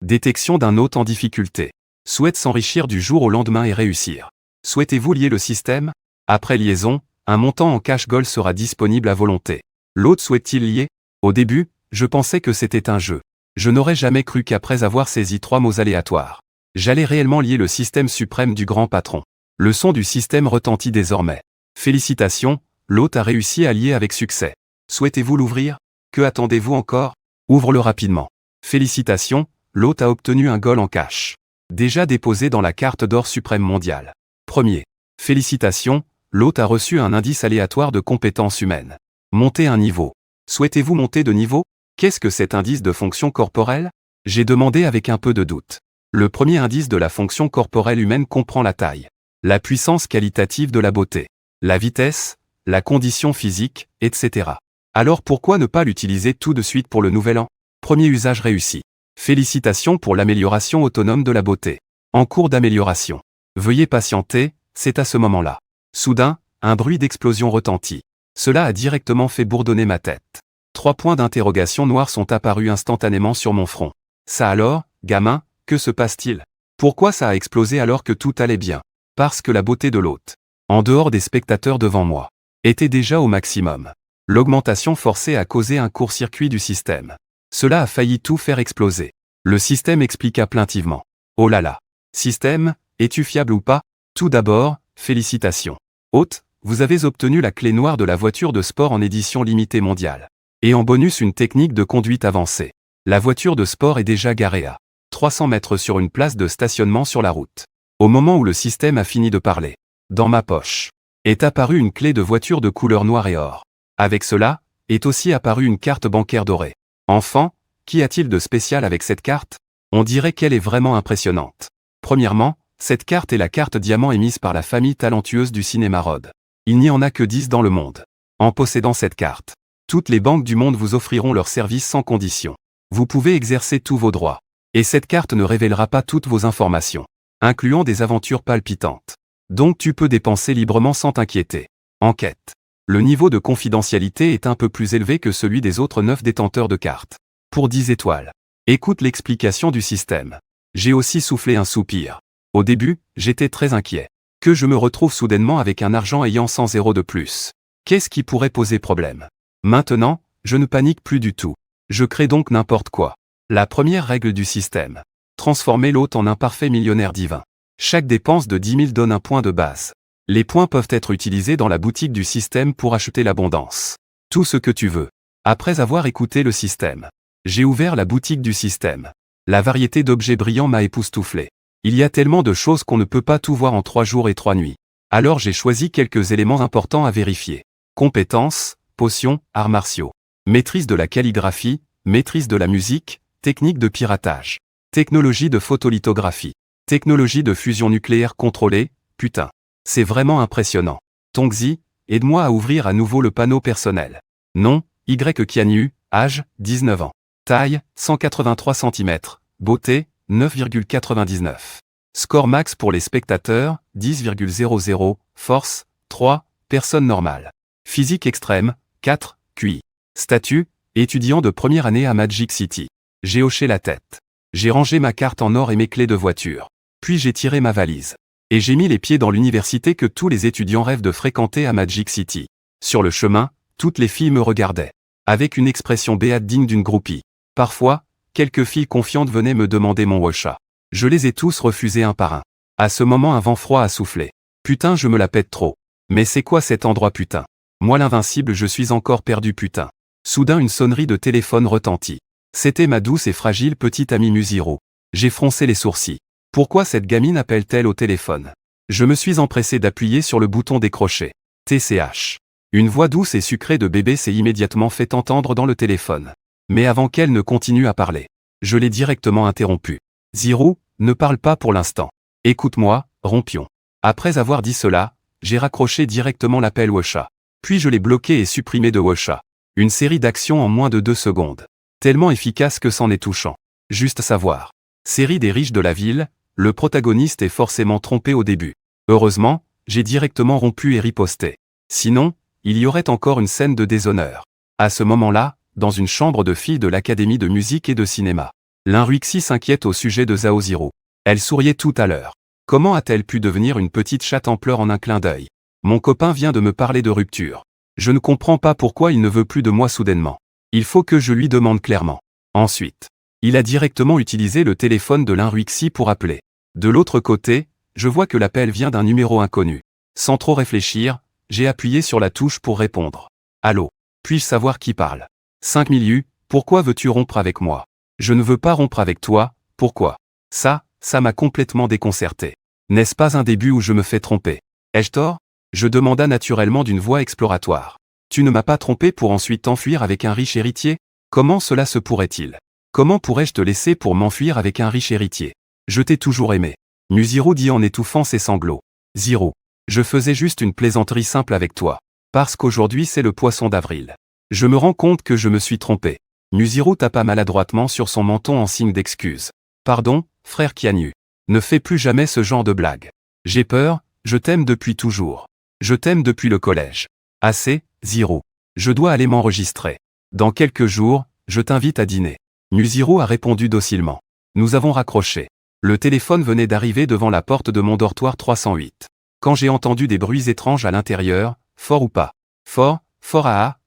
Détection d'un hôte en difficulté. Souhaite s'enrichir du jour au lendemain et réussir. Souhaitez-vous lier le système? Après liaison, un montant en cash gold sera disponible à volonté. L'hôte souhaite-t-il lier? Au début, je pensais que c'était un jeu. Je n'aurais jamais cru qu'après avoir saisi 3 mots aléatoires, j'allais réellement lier le système suprême du grand patron. Le son du système retentit désormais. Félicitations, l'hôte a réussi à lier avec succès. Souhaitez-vous l'ouvrir? Que attendez-vous encore? Ouvre-le rapidement. Félicitations, l'hôte a obtenu un gold en cash. Déjà déposé dans la carte d'or suprême mondiale. Premier. Félicitations, l'hôte a reçu un indice aléatoire de compétences humaines. Montez un niveau. Souhaitez-vous monter de niveau? Qu'est-ce que cet indice de fonction corporelle? J'ai demandé avec un peu de doute. Le premier indice de la fonction corporelle humaine comprend la taille, la puissance qualitative de la beauté, la vitesse, la condition physique, etc. Alors pourquoi ne pas l'utiliser tout de suite pour le nouvel an? Premier usage réussi. Félicitations pour l'amélioration autonome de la beauté. En cours d'amélioration. Veuillez patienter, c'est à ce moment-là. Soudain, un bruit d'explosion retentit. Cela a directement fait bourdonner ma tête. 3 points d'interrogation noirs sont apparus instantanément sur mon front. Ça alors, gamin, que se passe-t-il? Pourquoi ça a explosé alors que tout allait bien? Parce que la beauté de l'hôte, en dehors des spectateurs devant moi, était déjà au maximum. L'augmentation forcée a causé un court-circuit du système. Cela a failli tout faire exploser. Le système expliqua plaintivement. Oh là là. Système, es-tu fiable ou pas? Tout d'abord, félicitations. Hôte, vous avez obtenu la clé noire de la voiture de sport en édition limitée mondiale. Et en bonus une technique de conduite avancée. La voiture de sport est déjà garée à 300 mètres sur une place de stationnement sur la route. Au moment où le système a fini de parler, dans ma poche, est apparue une clé de voiture de couleur noire et or. Avec cela, est aussi apparue une carte bancaire dorée. Enfant, qu'y a-t-il de spécial avec cette carte? On dirait qu'elle est vraiment impressionnante. Premièrement, cette carte est la carte diamant émise par la famille talentueuse du cinéma Rod. Il n'y en a que 10 dans le monde. En possédant cette carte, toutes les banques du monde vous offriront leurs services sans condition. Vous pouvez exercer tous vos droits. Et cette carte ne révélera pas toutes vos informations, incluant des aventures palpitantes. Donc tu peux dépenser librement sans t'inquiéter. Enquête. Le niveau de confidentialité est un peu plus élevé que celui des autres 9 détenteurs de cartes. Pour 10 étoiles. Écoute l'explication du système. J'ai aussi soufflé un soupir. Au début, j'étais très inquiet. Que je me retrouve soudainement avec un argent ayant 100 zéros de plus. Qu'est-ce qui pourrait poser problème? Maintenant, je ne panique plus du tout. Je crée donc n'importe quoi. La première règle du système. Transformer l'hôte en un parfait millionnaire divin. Chaque dépense de 10 000 donne un point de base. Les points peuvent être utilisés dans la boutique du système pour acheter l'abondance. Tout ce que tu veux. Après avoir écouté le système, j'ai ouvert la boutique du système. La variété d'objets brillants m'a époustouflé. Il y a tellement de choses qu'on ne peut pas tout voir en 3 jours et 3 nuits. Alors j'ai choisi quelques éléments importants à vérifier. Compétences, potions, arts martiaux. Maîtrise de la calligraphie, maîtrise de la musique, technique de piratage. Technologie de photolithographie. Technologie de fusion nucléaire contrôlée, putain. C'est vraiment impressionnant. Tongzi, aide-moi à ouvrir à nouveau le panneau personnel. Nom, Y Kianyu, âge, 19 ans. Taille, 183 cm. Beauté, 9,99. Score max pour les spectateurs, 10,00. Force, 3. Personne normale. Physique extrême, 4. QI. Statut, étudiant de première année à Magic City. J'ai hoché la tête. J'ai rangé ma carte en or et mes clés de voiture. Puis j'ai tiré ma valise. Et j'ai mis les pieds dans l'université que tous les étudiants rêvent de fréquenter à Magic City. Sur le chemin, toutes les filles me regardaient. Avec une expression béate digne d'une groupie. Parfois, quelques filles confiantes venaient me demander mon washa. Je les ai tous refusés un par un. À ce moment un vent froid a soufflé. Putain je me la pète trop. Mais c'est quoi cet endroit putain? Moi l'invincible je suis encore perdu putain. Soudain une sonnerie de téléphone retentit. C'était ma douce et fragile petite amie Musiro. J'ai froncé les sourcils. Pourquoi cette gamine appelle-t-elle au téléphone? Je me suis empressé d'appuyer sur le bouton décrocher. TCH. Une voix douce et sucrée de bébé s'est immédiatement fait entendre dans le téléphone. Mais avant qu'elle ne continue à parler, je l'ai directement interrompue. Zirou, ne parle pas pour l'instant. Écoute-moi, rompion. Après avoir dit cela, j'ai raccroché directement l'appel Washa. Puis je l'ai bloqué et supprimé de Washa. Une série d'actions en moins de 2 secondes. Tellement efficace que c'en est touchant. Juste savoir. Série des riches de la ville, le protagoniste est forcément trompé au début. Heureusement, j'ai directement rompu et riposté. Sinon, il y aurait encore une scène de déshonneur. À ce moment-là, dans une chambre de filles de l'Académie de musique et de cinéma. L'Inruixi s'inquiète au sujet de Zhao Ziru. Elle souriait tout à l'heure. Comment a-t-elle pu devenir une petite chatte en pleurs en un clin d'œil? Mon copain vient de me parler de rupture. Je ne comprends pas pourquoi il ne veut plus de moi soudainement. Il faut que je lui demande clairement. Ensuite, il a directement utilisé le téléphone de l'Inruixi pour appeler. De l'autre côté, je vois que l'appel vient d'un numéro inconnu. Sans trop réfléchir, j'ai appuyé sur la touche pour répondre. Allô? Puis-je savoir qui parle? 5000 U, pourquoi veux-tu rompre avec moi? Je ne veux pas rompre avec toi, pourquoi? Ça m'a complètement déconcerté. N'est-ce pas un début où je me fais tromper? Ai-je tort? Je demanda naturellement d'une voix exploratoire. Tu ne m'as pas trompé pour ensuite t'enfuir avec un riche héritier? Comment cela se pourrait-il? Comment pourrais-je te laisser pour m'enfuir avec un riche héritier? Je t'ai toujours aimé. Nuziro dit en étouffant ses sanglots. Ziro. Je faisais juste une plaisanterie simple avec toi. Parce qu'aujourd'hui c'est le poisson d'avril. Je me rends compte que je me suis trompé. Nuziro tapa maladroitement sur son menton en signe d'excuse. Pardon, frère Kianyu. Ne fais plus jamais ce genre de blague. J'ai peur, je t'aime depuis toujours. Je t'aime depuis le collège. Assez, Ziro. Je dois aller m'enregistrer. Dans quelques jours, je t'invite à dîner. Nuziro a répondu docilement. Nous avons raccroché. Le téléphone venait d'arriver devant la porte de mon dortoir 308. Quand j'ai entendu des bruits étranges à l'intérieur, fort ou pas? Fort,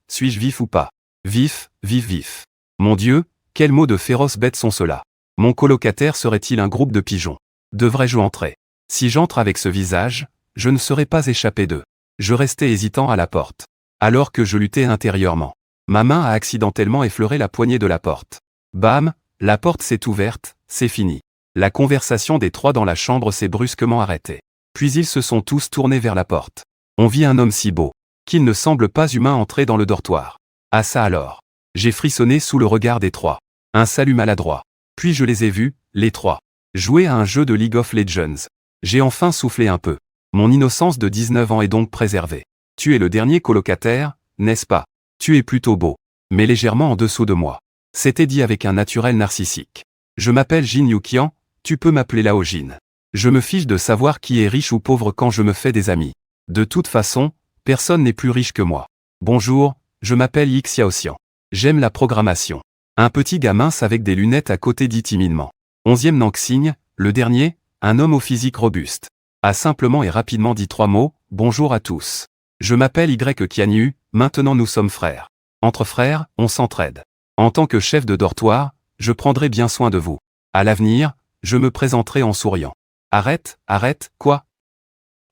suis-je vif ou pas? Vif, vif, vif. Mon Dieu, quels mots de féroces bêtes sont ceux-là? Mon colocataire serait-il un groupe de pigeons? Devrais-je entrer? Si j'entre avec ce visage, je ne serai pas échappé d'eux. Je restais hésitant à la porte. Alors que je luttais intérieurement. Ma main a accidentellement effleuré la poignée de la porte. Bam, la porte s'est ouverte, c'est fini. La conversation des trois dans la chambre s'est brusquement arrêtée. Puis ils se sont tous tournés vers la porte. On vit un homme si beau, qu'il ne semble pas humain entrer dans le dortoir. Ah ça alors. J'ai frissonné sous le regard des trois. Un salut maladroit. Puis je les ai vus, les trois, jouer à un jeu de League of Legends. J'ai enfin soufflé un peu. Mon innocence de 19 ans est donc préservée. Tu es le dernier colocataire, n'est-ce pas? Tu es plutôt beau, mais légèrement en dessous de moi. C'était dit avec un naturel narcissique. Je m'appelle Jin Yukian, tu peux m'appeler Lao Jin. Je me fiche de savoir qui est riche ou pauvre quand je me fais des amis. De toute façon, personne n'est plus riche que moi. Bonjour, je m'appelle Yi Xiaoxian. J'aime la programmation. Un petit gars mince avec des lunettes à côté dit timidement. 11e Nanxing, le dernier, un homme au physique robuste. A simplement et rapidement dit 3 mots, bonjour à tous. Je m'appelle Y Kianyu, maintenant nous sommes frères. Entre frères, on s'entraide. En tant que chef de dortoir, je prendrai bien soin de vous. À l'avenir, je me présenterai en souriant. Arrête, quoi?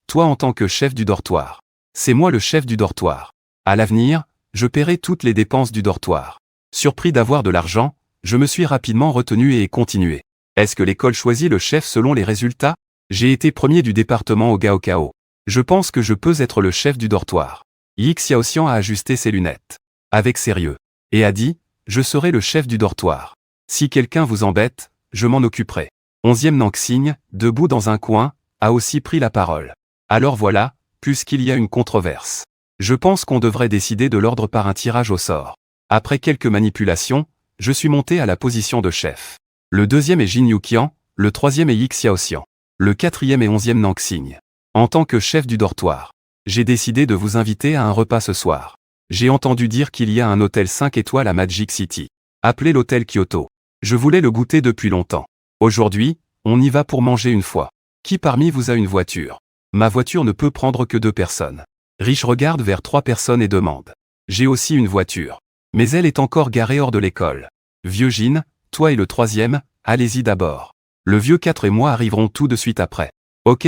Toi en tant que chef du dortoir. C'est moi le chef du dortoir. À l'avenir, je paierai toutes les dépenses du dortoir. Surpris d'avoir de l'argent, je me suis rapidement retenu et ai continué. Est-ce que l'école choisit le chef selon les résultats? J'ai été premier du département au Gaokao. Je pense que je peux être le chef du dortoir. Yi Xiaoxian a ajusté ses lunettes. Avec sérieux. Et a dit, je serai le chef du dortoir. Si quelqu'un vous embête, je m'en occuperai. 11e Nanxing, debout dans un coin, a aussi pris la parole. Alors voilà, puisqu'il y a une controverse. Je pense qu'on devrait décider de l'ordre par un tirage au sort. Après quelques manipulations, je suis monté à la position de chef. Le deuxième est Jin Yukian, le troisième est Yi Xiaoxian. Le quatrième et 11e Nanxing. En tant que chef du dortoir, j'ai décidé de vous inviter à un repas ce soir. J'ai entendu dire qu'il y a un hôtel 5 étoiles à Magic City, appelé l'hôtel Kyoto. Je voulais le goûter depuis longtemps. Aujourd'hui, on y va pour manger une fois. Qui parmi vous a une voiture? Ma voiture ne peut prendre que 2 personnes. Rich regarde vers 3 personnes et demande. J'ai aussi une voiture. Mais elle est encore garée hors de l'école. Vieux Jin, toi et le troisième, allez-y d'abord. Le vieux 4 et moi arriverons tout de suite après. Ok,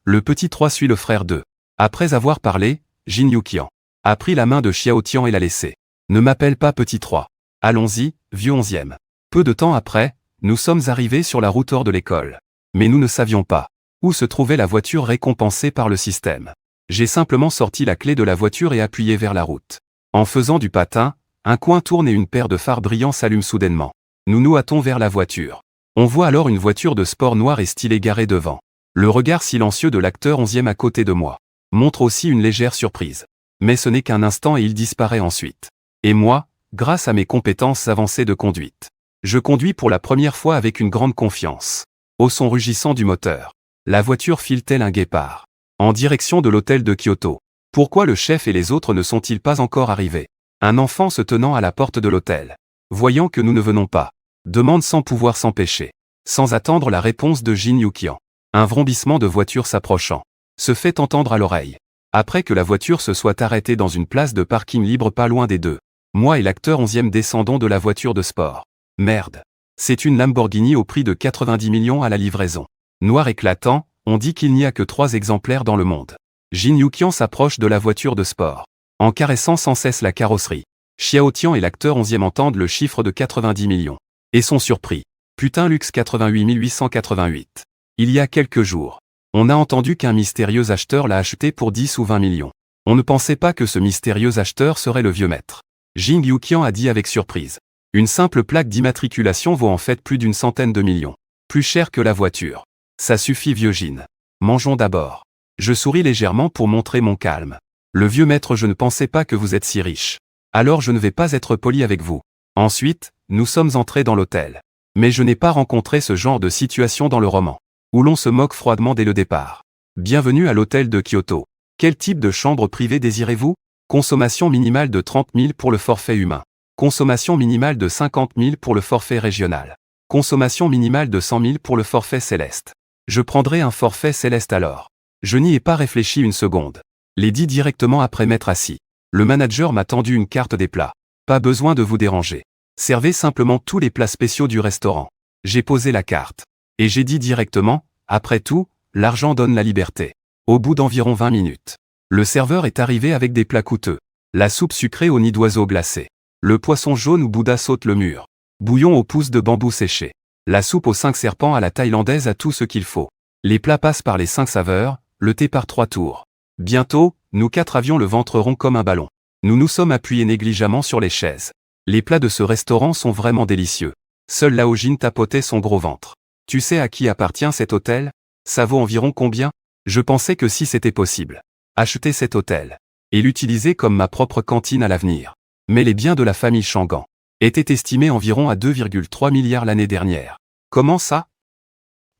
le petit 3 suit le frère 2. Après avoir parlé, Jin Yukian a pris la main de Xiao Tian et l'a laissé. Ne m'appelle pas petit 3. Allons-y, vieux 11e. Peu de temps après, nous sommes arrivés sur la route hors de l'école. Mais nous ne savions pas où se trouvait la voiture récompensée par le système. J'ai simplement sorti la clé de la voiture et appuyé vers la route. En faisant du patin, un coin tourne et une paire de phares brillants s'allume soudainement. Nous nous hâtons vers la voiture. On voit alors une voiture de sport noire et stylée garée devant. Le regard silencieux de l'acteur 11e à côté de moi montre aussi une légère surprise. Mais ce n'est qu'un instant et il disparaît ensuite. Et moi, grâce à mes compétences avancées de conduite, je conduis pour la première fois avec une grande confiance. Au son rugissant du moteur, la voiture file tel un guépard en direction de l'hôtel de Kyoto. Pourquoi le chef et les autres ne sont-ils pas encore arrivés? Un enfant se tenant à la porte de l'hôtel. Voyant que nous ne venons pas Demande sans pouvoir s'empêcher. Sans attendre la réponse de Jin Yukian. Un vrombissement de voiture s'approchant se fait entendre à l'oreille. Après que la voiture se soit arrêtée dans une place de parking libre pas loin des deux, moi et l'acteur 11e descendons de la voiture de sport. Merde. C'est une Lamborghini au prix de 90 millions à la livraison. Noir éclatant, on dit qu'il n'y a que 3 exemplaires dans le monde. Jin Yukian s'approche de la voiture de sport, en caressant sans cesse la carrosserie. Xiao Tian et l'acteur 11e entendent le chiffre de 90 millions. Et sont surpris. Putain luxe 88 888. Il y a quelques jours, on a entendu qu'un mystérieux acheteur l'a acheté pour 10 ou 20 millions. On ne pensait pas que ce mystérieux acheteur serait le vieux maître. Jin Yukian a dit avec surprise. Une simple plaque d'immatriculation vaut en fait plus d'une centaine de millions. Plus cher que la voiture. Ça suffit vieux Jin. Mangeons d'abord. Je souris légèrement pour montrer mon calme. Le vieux maître, je ne pensais pas que vous êtes si riche. Alors je ne vais pas être poli avec vous. Ensuite, nous sommes entrés dans l'hôtel. Mais je n'ai pas rencontré ce genre de situation dans le roman, où l'on se moque froidement dès le départ. Bienvenue à l'hôtel de Kyoto. Quel type de chambre privée désirez-vous? Consommation minimale de 30 000 pour le forfait humain. Consommation minimale de 50 000 pour le forfait régional. Consommation minimale de 100 000 pour le forfait céleste. Je prendrai un forfait céleste alors. Je n'y ai pas réfléchi une seconde. L'ai dit directement après m'être assis. Le manager m'a tendu une carte des plats. Pas besoin de vous déranger. Servez simplement tous les plats spéciaux du restaurant. J'ai posé la carte. Et j'ai dit directement, après tout, l'argent donne la liberté. Au bout d'environ 20 minutes. Le serveur est arrivé avec des plats coûteux. La soupe sucrée au nid d'oiseau glacé. Le poisson jaune où Bouddha saute le mur. Bouillon aux pousses de bambou séché. La soupe aux 5 serpents à la thaïlandaise a tout ce qu'il faut. Les plats passent par les 5 saveurs, le thé par 3 tours. Bientôt, nous 4 avions le ventre rond comme un ballon. Nous nous sommes appuyés négligemment sur les chaises. Les plats de ce restaurant sont vraiment délicieux. Seul Lao Jin tapotait son gros ventre. Tu sais à qui appartient cet hôtel? Ça vaut environ combien? Je pensais que si c'était possible, acheter cet hôtel et l'utiliser comme ma propre cantine à l'avenir. Mais les biens de la famille Shangan étaient estimés environ à 2,3 milliards l'année dernière. Comment ça?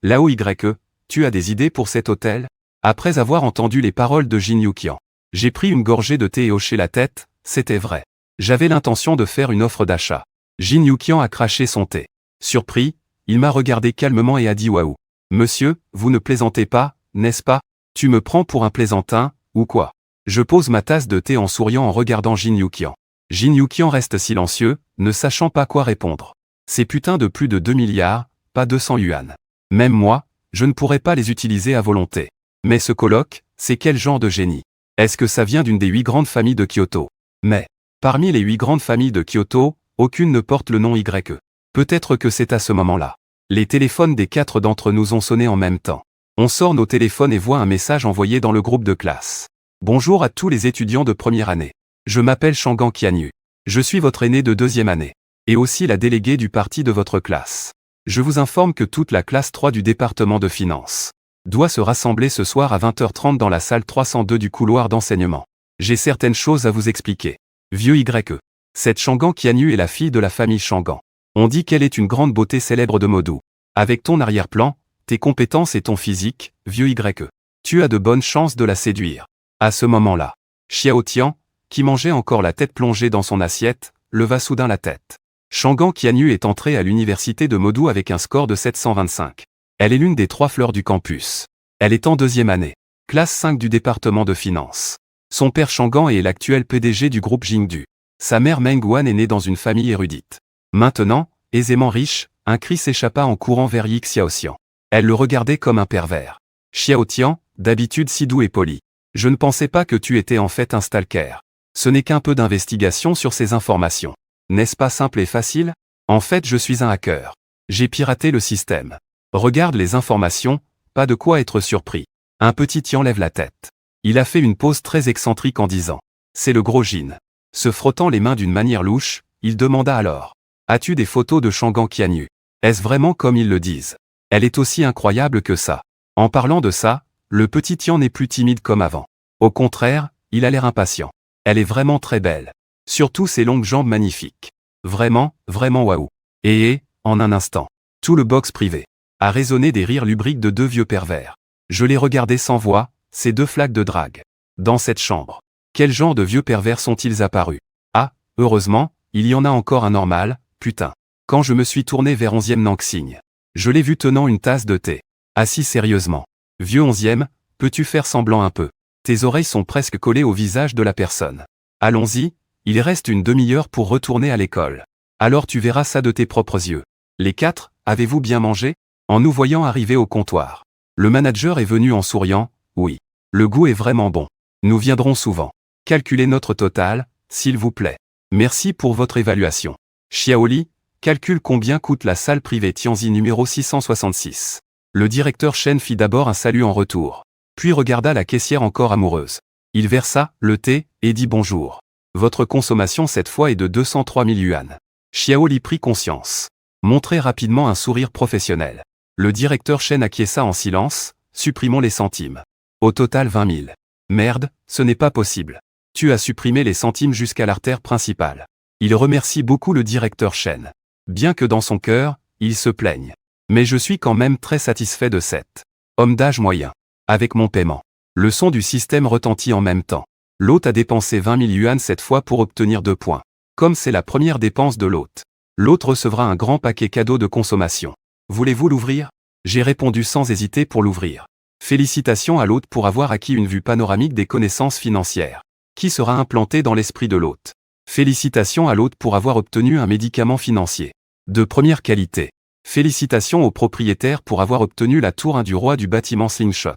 Lao YE, tu as des idées pour cet hôtel? Après avoir entendu les paroles de Jin Yukian, j'ai pris une gorgée de thé et hoché la tête, c'était vrai. J'avais l'intention de faire une offre d'achat. Jin Yukian a craché son thé. Surpris, il m'a regardé calmement et a dit waouh. Monsieur, vous ne plaisantez pas, n'est-ce pas? Tu me prends pour un plaisantin, ou quoi? Je pose ma tasse de thé en souriant en regardant Jin Yukian. Jin Yukian reste silencieux, ne sachant pas quoi répondre. Ces putains de plus de 2 milliards, pas 200 yuan. Même moi, je ne pourrais pas les utiliser à volonté. Mais ce colloque, c'est quel genre de génie? Est-ce que ça vient d'une des 8 grandes familles de Kyoto? Mais, parmi les 8 grandes familles de Kyoto, aucune ne porte le nom YE. Peut-être que c'est à ce moment-là. Les téléphones des 4 d'entre nous ont sonné en même temps. On sort nos téléphones et voit un message envoyé dans le groupe de classe. Bonjour à tous les étudiants de première année. Je m'appelle Shangan Qianyu. Je suis votre aîné de 2e année. Et aussi la déléguée du parti de votre classe. Je vous informe que toute la classe 3 du département de finance doit se rassembler ce soir à 20h30 dans la salle 302 du couloir d'enseignement. J'ai certaines choses à vous expliquer. Vieux YE. Cette Shangan Qianyu est la fille de la famille Shangan. On dit qu'elle est une grande beauté célèbre de Modou. Avec ton arrière-plan, tes compétences et ton physique, vieux YE. Tu as de bonnes chances de la séduire. À ce moment-là, Xiao Tian, qui mangeait encore la tête plongée dans son assiette, leva soudain la tête. Shangan Qianyu est entrée à l'université de Modou avec un score de 725. Elle est l'une des 3 fleurs du campus. Elle est en 2e année. Classe 5 du département de finance. Son père Shangan est l'actuel PDG du groupe Jingdu. Sa mère Meng Wan est née dans une famille érudite. Maintenant, aisément riche, un cri s'échappa en courant vers Yi Xiaoxian. Elle le regardait comme un pervers. Xiao Tian, d'habitude si doux et poli. Je ne pensais pas que tu étais en fait un stalker. Ce n'est qu'un peu d'investigation sur ces informations. N'est-ce pas simple et facile? En fait, je suis un hacker. J'ai piraté le système. Regarde les informations, pas de quoi être surpris. Un petit Tian lève la tête. Il a fait une pause très excentrique en disant. C'est le gros Jin. Se frottant les mains d'une manière louche, il demanda alors. As-tu des photos de Shangan Qianyu? Est-ce vraiment comme ils le disent? Elle est aussi incroyable que ça. En parlant de ça, le petit Tian n'est plus timide comme avant. Au contraire, il a l'air impatient. Elle est vraiment très belle. Surtout ses longues jambes magnifiques. Vraiment, vraiment waouh. Et, en un instant, tout le box privé a résonné des rires lubriques de 2 vieux pervers. Je les regardais sans voix, ces 2 flaques de drague. Dans cette chambre. Quel genre de vieux pervers sont-ils apparus? Ah, heureusement, il y en a encore un normal, putain. Quand je me suis tourné vers 11e Nanxing, je l'ai vu tenant une tasse de thé. Assis sérieusement. Vieux 11e, peux-tu faire semblant un peu? Tes oreilles sont presque collées au visage de la personne. Allons-y, il reste une demi-heure pour retourner à l'école. Alors tu verras ça de tes propres yeux. Les 4, avez-vous bien mangé? En nous voyant arriver au comptoir. Le manager est venu en souriant, oui. Le goût est vraiment bon. Nous viendrons souvent. Calculez notre total, s'il vous plaît. Merci pour votre évaluation. Xiaoli, calcule combien coûte la salle privée Tianzi numéro 666. Le directeur Shen fit d'abord un salut en retour. Puis regarda la caissière encore amoureuse. Il versa le thé et dit bonjour. Votre consommation cette fois est de 203 000 yuan. Xiaoli prit conscience. Montrez rapidement un sourire professionnel. Le directeur Shen acquiesça en silence, supprimons les centimes. Au total 20 000. Merde, ce n'est pas possible. Tu as supprimé les centimes jusqu'à l'artère principale. Il remercie beaucoup le directeur Shen. Bien que dans son cœur, il se plaigne. Mais je suis quand même très satisfait de cet homme d'âge moyen. Avec mon paiement. Le son du système retentit en même temps. L'hôte a dépensé 20 000 yuan cette fois pour obtenir 2 points. Comme c'est la première dépense de l'hôte. L'hôte recevra un grand paquet cadeau de consommation. Voulez-vous l'ouvrir? J'ai répondu sans hésiter pour l'ouvrir. Félicitations à l'hôte pour avoir acquis une vue panoramique des connaissances financières. Qui sera implanté dans l'esprit de l'hôte. Félicitations à l'hôte pour avoir obtenu un médicament financier. De première qualité. Félicitations au propriétaire pour avoir obtenu la tour 1 du roi du bâtiment Slingshot.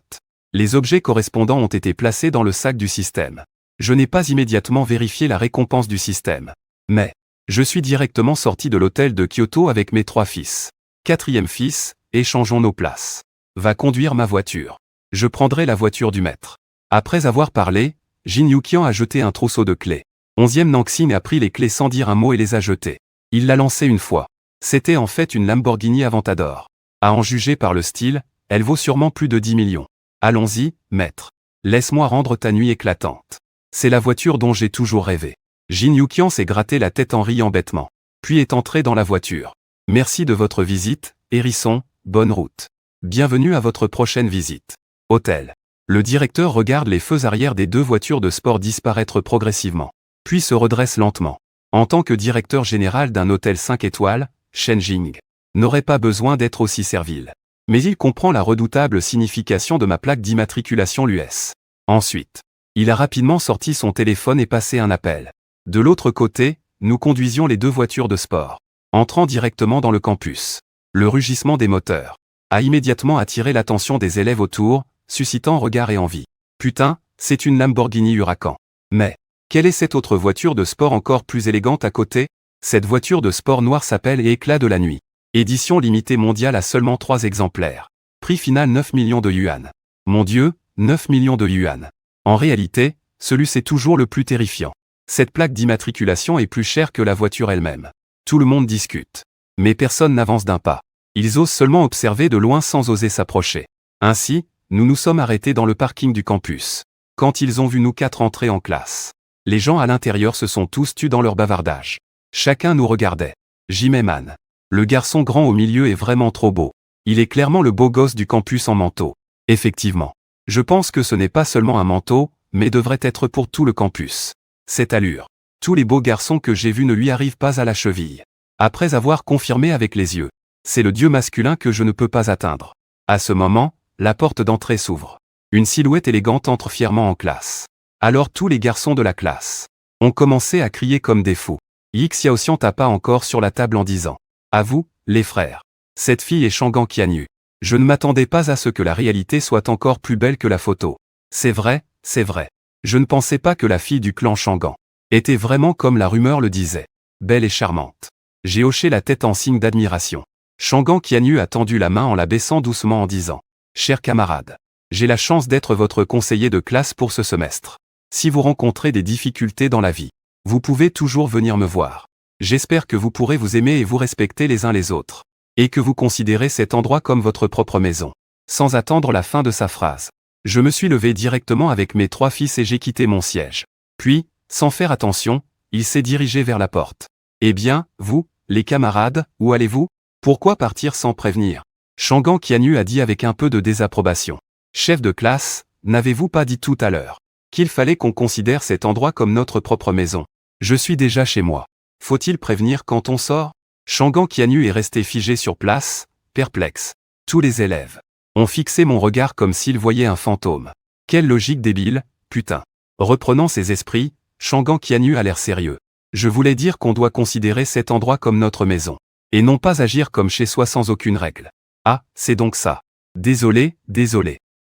Les objets correspondants ont été placés dans le sac du système. Je n'ai pas immédiatement vérifié la récompense du système. Mais, je suis directement sorti de l'hôtel de Kyoto avec mes 3 fils. 4e fils, échangeons nos places. Va conduire ma voiture. Je prendrai la voiture du maître. Après avoir parlé, Jin Yuqian a jeté un trousseau de clés. 11e Nanxing a pris les clés sans dire un mot et les a jetées. Il l'a lancée une fois. C'était en fait une Lamborghini Aventador. À en juger par le style, elle vaut sûrement plus de 10 millions. Allons-y, maître. Laisse-moi rendre ta nuit éclatante. C'est la voiture dont j'ai toujours rêvé. Jin Yuqian s'est gratté la tête en riant bêtement. Puis est entré dans la voiture. Merci de votre visite, hérisson, bonne route. Bienvenue à votre prochaine visite. Hôtel. Le directeur regarde les feux arrière des 2 voitures de sport disparaître progressivement. Puis se redresse lentement. En tant que directeur général d'un hôtel 5 étoiles, Shen Jing n'aurait pas besoin d'être aussi servile. Mais il comprend la redoutable signification de ma plaque d'immatriculation l'US. Ensuite, il a rapidement sorti son téléphone et passé un appel. De l'autre côté, nous conduisions les 2 voitures de sport. Entrant directement dans le campus. Le rugissement des moteurs a immédiatement attiré l'attention des élèves autour, suscitant regard et envie. Putain, c'est une Lamborghini Huracan. Mais, quelle est cette autre voiture de sport encore plus élégante à côté? Cette voiture de sport noire s'appelle Éclat de la nuit. Édition limitée mondiale à seulement 3 exemplaires. Prix final 9 millions de yuan. Mon Dieu, 9 millions de yuan. En réalité, celui-ci est toujours le plus terrifiant. Cette plaque d'immatriculation est plus chère que la voiture elle-même. Tout le monde discute. Mais personne n'avance d'un pas. Ils osent seulement observer de loin sans oser s'approcher. Ainsi, nous nous sommes arrêtés dans le parking du campus. Quand ils ont vu nous 4 entrer en classe. Les gens à l'intérieur se sont tous tus dans leur bavardage. Chacun nous regardait. Jimeman. Le garçon grand au milieu est vraiment trop beau. Il est clairement le beau gosse du campus en manteau. Effectivement. Je pense que ce n'est pas seulement un manteau, mais devrait être pour tout le campus. Cette allure. Tous les beaux garçons que j'ai vus ne lui arrivent pas à la cheville. Après avoir confirmé avec les yeux. C'est le dieu masculin que je ne peux pas atteindre. À ce moment, la porte d'entrée s'ouvre. Une silhouette élégante entre fièrement en classe. Alors tous les garçons de la classe ont commencé à crier comme des fous. Yi Xiaoxian tapa encore sur la table en disant « À vous, les frères. Cette fille est Shangan Qianyu. Je ne m'attendais pas à ce que la réalité soit encore plus belle que la photo. C'est vrai, c'est vrai. Je ne pensais pas que la fille du clan Shangan était vraiment comme la rumeur le disait. Belle et charmante. » J'ai hoché la tête en signe d'admiration. Shangan Qianyu a tendu la main en la baissant doucement en disant « Cher camarade, j'ai la chance d'être votre conseiller de classe pour ce semestre. Si vous rencontrez des difficultés dans la vie, vous pouvez toujours venir me voir. J'espère que vous pourrez vous aimer et vous respecter les uns les autres. Et que vous considérez cet endroit comme votre propre maison. » Sans attendre la fin de sa phrase. Je me suis levé directement avec mes 3 fils et j'ai quitté mon siège. Puis, sans faire attention, il s'est dirigé vers la porte. Eh bien, vous, les camarades, où allez-vous? Pourquoi partir sans prévenir? Shangan Qianyu a dit avec un peu de désapprobation. Chef de classe, n'avez-vous pas dit tout à l'heure qu'il fallait qu'on considère cet endroit comme notre propre maison? Je suis déjà chez moi. Faut-il prévenir quand on sort? Shangan Qianyu est resté figé sur place, perplexe. Tous les élèves ont fixé mon regard comme s'ils voyaient un fantôme. Quelle logique débile, putain. Reprenant ses esprits, Shangan Qianyu a l'air sérieux. Je voulais dire qu'on doit considérer cet endroit comme notre maison. Et non pas agir comme chez soi sans aucune règle. Ah, c'est donc ça. Désolé.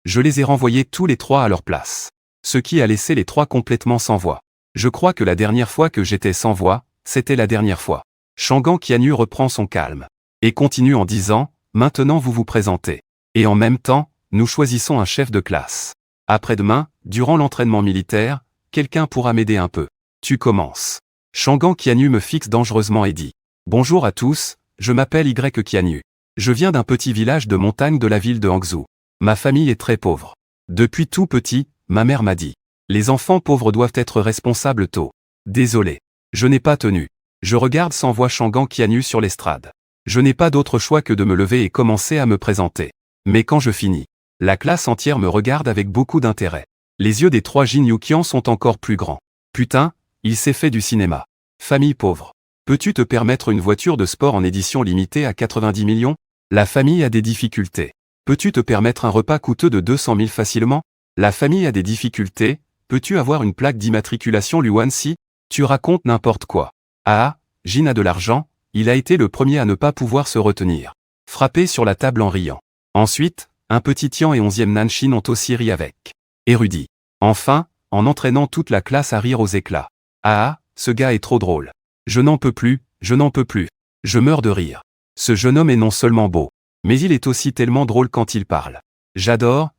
Je les ai renvoyés tous les trois à leur place. Ce qui a laissé les trois complètement sans voix. Je crois que la dernière fois que j'étais sans voix, c'était la dernière fois. Shangan Qianyu reprend son calme. Et continue en disant, maintenant vous vous présentez. Et en même temps, nous choisissons un chef de classe. Après-demain, durant l'entraînement militaire, quelqu'un pourra m'aider un peu. Tu commences. Shangan Qianyu me fixe dangereusement et dit. Bonjour à tous, je m'appelle Y Qianyu. Je viens d'un petit village de montagne de la ville de Hangzhou. Ma famille est très pauvre. Depuis tout petit, ma mère m'a dit. Les enfants pauvres doivent être responsables tôt. Désolé. Je n'ai pas tenu. Je regarde sans voix Shangan Qianyu sur l'estrade. Je n'ai pas d'autre choix que de me lever et commencer à me présenter. Mais quand je finis, la classe entière me regarde avec beaucoup d'intérêt. Les yeux des trois Jin Yuqian sont encore plus grands. Putain, il s'est fait du cinéma. Famille pauvre. Peux-tu te permettre une voiture de sport en édition limitée à 90 millions? La famille a des difficultés. Peux-tu te permettre un repas coûteux de 200 000 facilement? La famille a des difficultés. Peux-tu avoir une plaque d'immatriculation Luanxi? Tu racontes n'importe quoi. Ah, Jin a de l'argent, il a été le premier à ne pas pouvoir se retenir. Frappé sur la table en riant. Ensuite, un petit Tian et 11e Nanshin ont aussi ri avec. Érudit. Enfin, en entraînant toute la classe à rire aux éclats. Ah, ce gars est trop drôle. Je n'en peux plus. Je meurs de rire. Ce jeune homme est non seulement beau, mais il est aussi tellement drôle quand il parle. J'adore.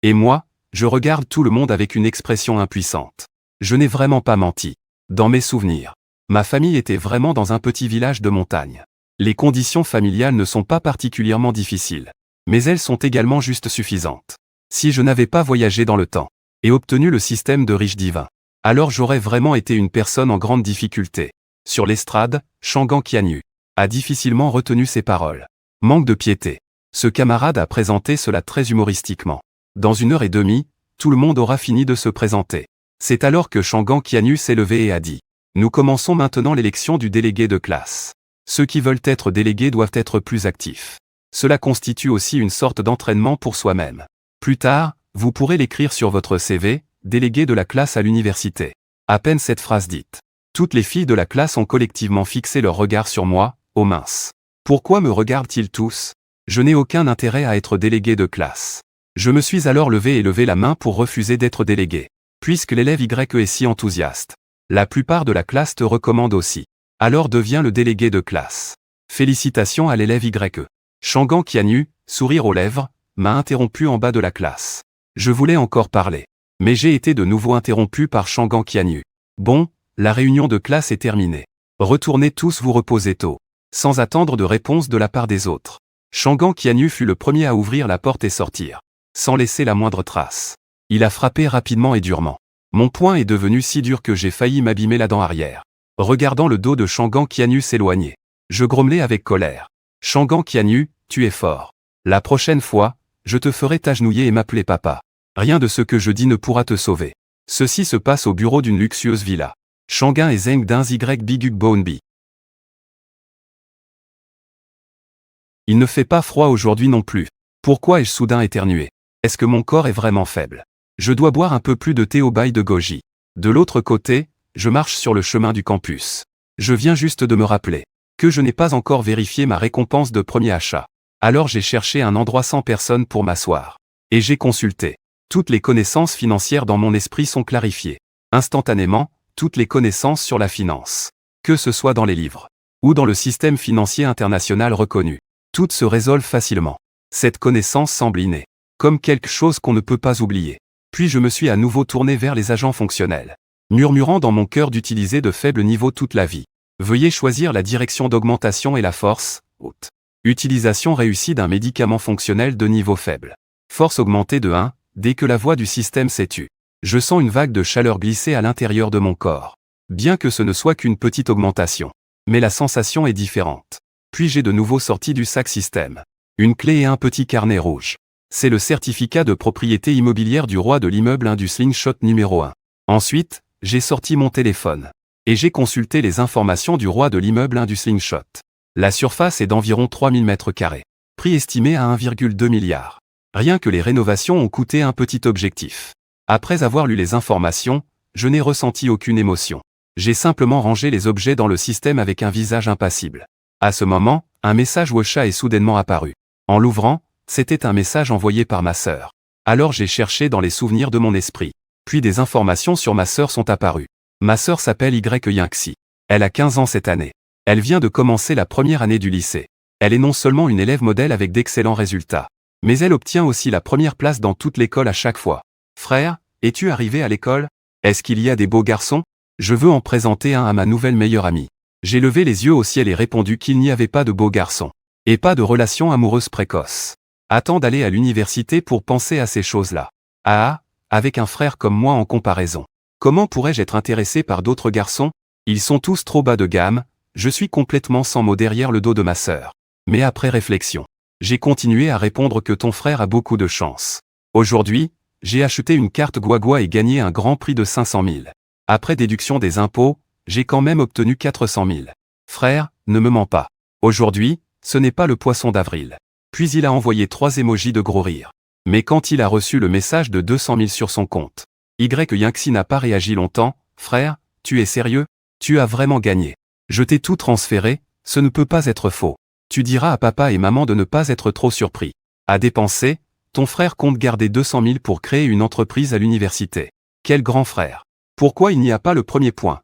Et moi, je regarde tout le monde avec une expression impuissante. Je n'ai vraiment pas menti. Dans mes souvenirs, ma famille était vraiment dans un petit village de montagne. Les conditions familiales ne sont pas particulièrement difficiles, mais elles sont également juste suffisantes. Si je n'avais pas voyagé dans le temps et obtenu le système de riche divin, alors j'aurais vraiment été une personne en grande difficulté. Sur l'estrade, Shangan Qianyu a difficilement retenu ses paroles. Manque de piété. Ce camarade a présenté cela très humoristiquement. Dans 1h30, tout le monde aura fini de se présenter. C'est alors que Shangan Qianyu s'est levé et a dit. Nous commençons maintenant l'élection du délégué de classe. Ceux qui veulent être délégués doivent être plus actifs. Cela constitue aussi une sorte d'entraînement pour soi-même. Plus tard, vous pourrez l'écrire sur votre CV, délégué de la classe à l'université. À peine cette phrase dite. Toutes les filles de la classe ont collectivement fixé leur regard sur moi, oh mince. Pourquoi me regardent-ils tous? Je n'ai aucun intérêt à être délégué de classe. Je me suis alors levé et levé la main pour refuser d'être délégué. Puisque l'élève Y est si enthousiaste. La plupart de la classe te recommande aussi. Alors deviens le délégué de classe. Félicitations à l'élève Y. Shangan Qianyu, sourire aux lèvres, m'a interrompu en bas de la classe. Je voulais encore parler. Mais j'ai été de nouveau interrompu par Shangan Qianyu. Bon, la réunion de classe est terminée. Retournez tous vous reposer tôt. Sans attendre de réponse de la part des autres. Shangan Qianyu fut le premier à ouvrir la porte et sortir. Sans laisser la moindre trace. Il a frappé rapidement et durement. Mon poing est devenu si dur que j'ai failli m'abîmer la dent arrière. Regardant le dos de Shangan Qianyu s'éloigner. Je grommelai avec colère. Shangan Qianyu, tu es fort. La prochaine fois, je te ferai t'agenouiller et m'appeler papa. Rien de ce que je dis ne pourra te sauver. Ceci se passe au bureau d'une luxueuse villa. Shangan et Zeng d'un Y Biguk Bonbi. Il ne fait pas froid aujourd'hui non plus. Pourquoi ai-je soudain éternué? Est-ce que mon corps est vraiment faible? Je dois boire un peu plus de thé au bail de goji. De l'autre côté, je marche sur le chemin du campus. Je viens juste de me rappeler que je n'ai pas encore vérifié ma récompense de premier achat. Alors j'ai cherché un endroit sans personne pour m'asseoir. Et j'ai consulté. Toutes les connaissances financières dans mon esprit sont clarifiées. Instantanément, toutes les connaissances sur la finance. Que ce soit dans les livres ou dans le système financier international reconnu. Toutes se résolvent facilement. Cette connaissance semble innée. Comme quelque chose qu'on ne peut pas oublier. Puis je me suis à nouveau tourné vers les agents fonctionnels. Murmurant dans mon cœur d'utiliser de faibles niveaux toute la vie. Veuillez choisir la direction d'augmentation et la force, haute. Utilisation réussie d'un médicament fonctionnel de niveau faible. Force augmentée de 1, dès que la voix du système s'est tue. Je sens une vague de chaleur glisser à l'intérieur de mon corps. Bien que ce ne soit qu'une petite augmentation. Mais la sensation est différente. Puis j'ai de nouveau sorti du sac système. Une clé et un petit carnet rouge. C'est le certificat de propriété immobilière du roi de l'immeuble 1 du slingshot numéro 1. Ensuite, j'ai sorti mon téléphone. Et j'ai consulté les informations du roi de l'immeuble du Slingshot. La surface est d'environ 3000 m². Prix estimé à 1,2 milliard. Rien que les rénovations ont coûté un petit objectif. Après avoir lu les informations, je n'ai ressenti aucune émotion. J'ai simplement rangé les objets dans le système avec un visage impassible. À ce moment, un message WhatsApp est soudainement apparu. En l'ouvrant, c'était un message envoyé par ma sœur. Alors j'ai cherché dans les souvenirs de mon esprit. Puis des informations sur ma sœur sont apparues. Ma sœur s'appelle Yangxi. Elle a 15 ans cette année. Elle vient de commencer la première année du lycée. Elle est non seulement une élève modèle avec d'excellents résultats, mais elle obtient aussi la première place dans toute l'école à chaque fois. Frère, es-tu arrivé à l'école? Est-ce qu'il y a des beaux garçons? Je veux en présenter un à ma nouvelle meilleure amie. J'ai levé les yeux au ciel et répondu qu'il n'y avait pas de beaux garçons. Et pas de relations amoureuses précoces. Attends d'aller à l'université pour penser à ces choses-là. Ah, avec un frère comme moi en comparaison. Comment pourrais-je être intéressé par d'autres garçons? Ils sont tous trop bas de gamme, je suis complètement sans mots derrière le dos de ma sœur. Mais après réflexion, j'ai continué à répondre que ton frère a beaucoup de chance. Aujourd'hui, j'ai acheté une carte Guagua et gagné un grand prix de 500 000. Après déduction des impôts, j'ai quand même obtenu 400 000. Frère, ne me mens pas. Aujourd'hui, ce n'est pas le poisson d'avril. Puis il a envoyé 3 émojis de gros rire. Mais quand il a reçu le message de 200 000 sur son compte, Yangxi n'a pas réagi longtemps. Frère, tu es sérieux? Tu as vraiment gagné. Je t'ai tout transféré, ce ne peut pas être faux. Tu diras à papa et maman de ne pas être trop surpris. À dépenser, ton frère compte garder 200 000 pour créer une entreprise à l'université. Quel grand frère! Pourquoi il n'y a pas le premier point?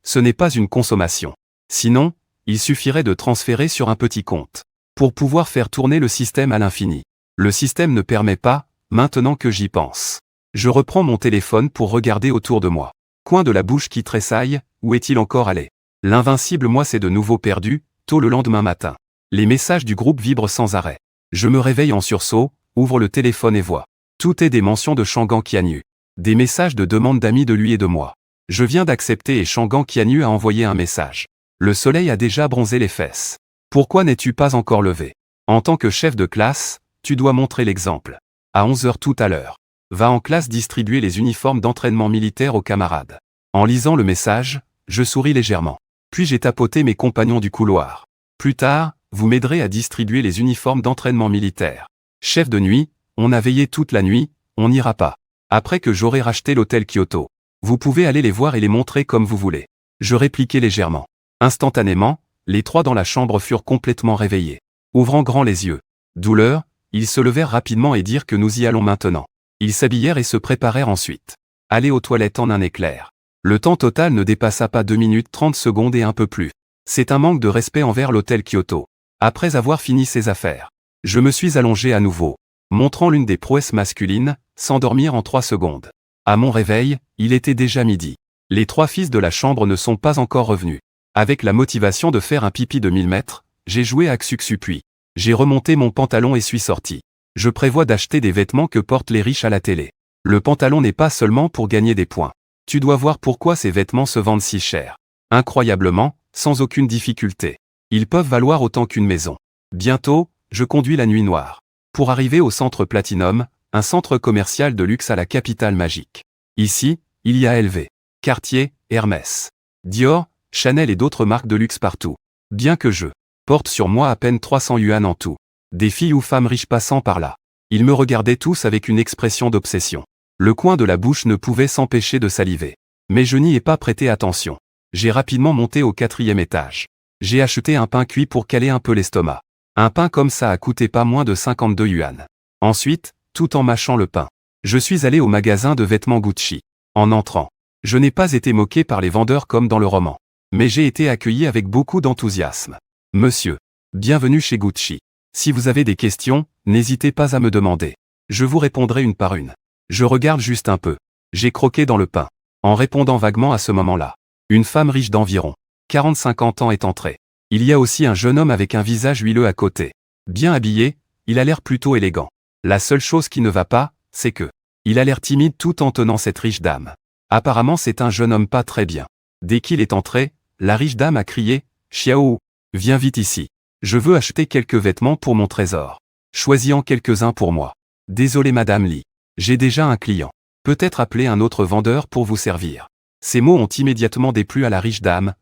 Ce n'est pas une consommation. Sinon, il suffirait de transférer sur un petit compte. Pour pouvoir faire tourner le système à l'infini. Le système ne permet pas, maintenant que j'y pense. Je reprends mon téléphone pour regarder autour de moi. Coin de la bouche qui tressaille, où est-il encore allé? L'invincible moi s'est de nouveau perdu, tôt le lendemain matin. Les messages du groupe vibrent sans arrêt. Je me réveille en sursaut, ouvre le téléphone et vois. Tout est des mentions de Shangan Qianyu. Des messages de demande d'amis de lui et de moi. Je viens d'accepter et Shangan Qianyu a envoyé un message. Le soleil a déjà bronzé les fesses. Pourquoi n'es-tu pas encore levé? En tant que chef de classe, tu dois montrer l'exemple. À 11 h tout à l'heure. Va en classe distribuer les uniformes d'entraînement militaire aux camarades. En lisant le message, je souris légèrement. Puis j'ai tapoté mes compagnons du couloir. Plus tard, vous m'aiderez à distribuer les uniformes d'entraînement militaire. Chef de nuit, on a veillé toute la nuit, on n'ira pas. Après que j'aurai racheté l'hôtel Kyoto. Vous pouvez aller les voir et les montrer comme vous voulez. Je répliquai légèrement. Instantanément, les 3 dans la chambre furent complètement réveillés. Ouvrant grand les yeux. Douleur, ils se levèrent rapidement et dirent que nous y allons maintenant. Ils s'habillèrent et se préparèrent ensuite. Aller aux toilettes en un éclair. Le temps total ne dépassa pas 2 minutes 30 secondes et un peu plus. C'est un manque de respect envers l'hôtel Kyoto. Après avoir fini ses affaires, je me suis allongé à nouveau, montrant l'une des prouesses masculines, s'endormir en 3 secondes. À mon réveil, il était déjà midi. Les 3 fils de la chambre ne sont pas encore revenus. Avec la motivation de faire un pipi de 1000 mètres, j'ai joué à Xuxu puis j'ai remonté mon pantalon et suis sorti. Je prévois d'acheter des vêtements que portent les riches à la télé. Le pantalon n'est pas seulement pour gagner des points. Tu dois voir pourquoi ces vêtements se vendent si cher. Incroyablement, sans aucune difficulté. Ils peuvent valoir autant qu'une maison. Bientôt, je conduis la nuit noire. Pour arriver au centre Platinum, un centre commercial de luxe à la capitale magique. Ici, il y a LV, Cartier, Hermès, Dior, Chanel et d'autres marques de luxe partout. Bien que je porte sur moi à peine 300 yuan en tout. Des filles ou femmes riches passant par là. Ils me regardaient tous avec une expression d'obsession. Le coin de la bouche ne pouvait s'empêcher de saliver. Mais je n'y ai pas prêté attention. J'ai rapidement monté au 4e étage. J'ai acheté un pain cuit pour caler un peu l'estomac. Un pain comme ça a coûté pas moins de 52 yuan. Ensuite, tout en mâchant le pain, je suis allé au magasin de vêtements Gucci. En entrant, je n'ai pas été moqué par les vendeurs comme dans le roman. Mais j'ai été accueilli avec beaucoup d'enthousiasme. Monsieur, bienvenue chez Gucci. Si vous avez des questions, n'hésitez pas à me demander. Je vous répondrai une par une. Je regarde juste un peu. J'ai croqué dans le pain. En répondant vaguement à ce moment-là. Une femme riche d'environ 40-50 ans est entrée. Il y a aussi un jeune homme avec un visage huileux à côté. Bien habillé, il a l'air plutôt élégant. La seule chose qui ne va pas, c'est que il a l'air timide tout en tenant cette riche dame. Apparemment c'est un jeune homme pas très bien. Dès qu'il est entré, la riche dame a crié « Xiao, viens vite ici. Je veux acheter quelques vêtements pour mon trésor. Choisis-en quelques-uns pour moi. Désolé Madame Li. J'ai déjà un client. Peut-être appeler un autre vendeur pour vous servir. Ces mots ont immédiatement déplu à la riche dame.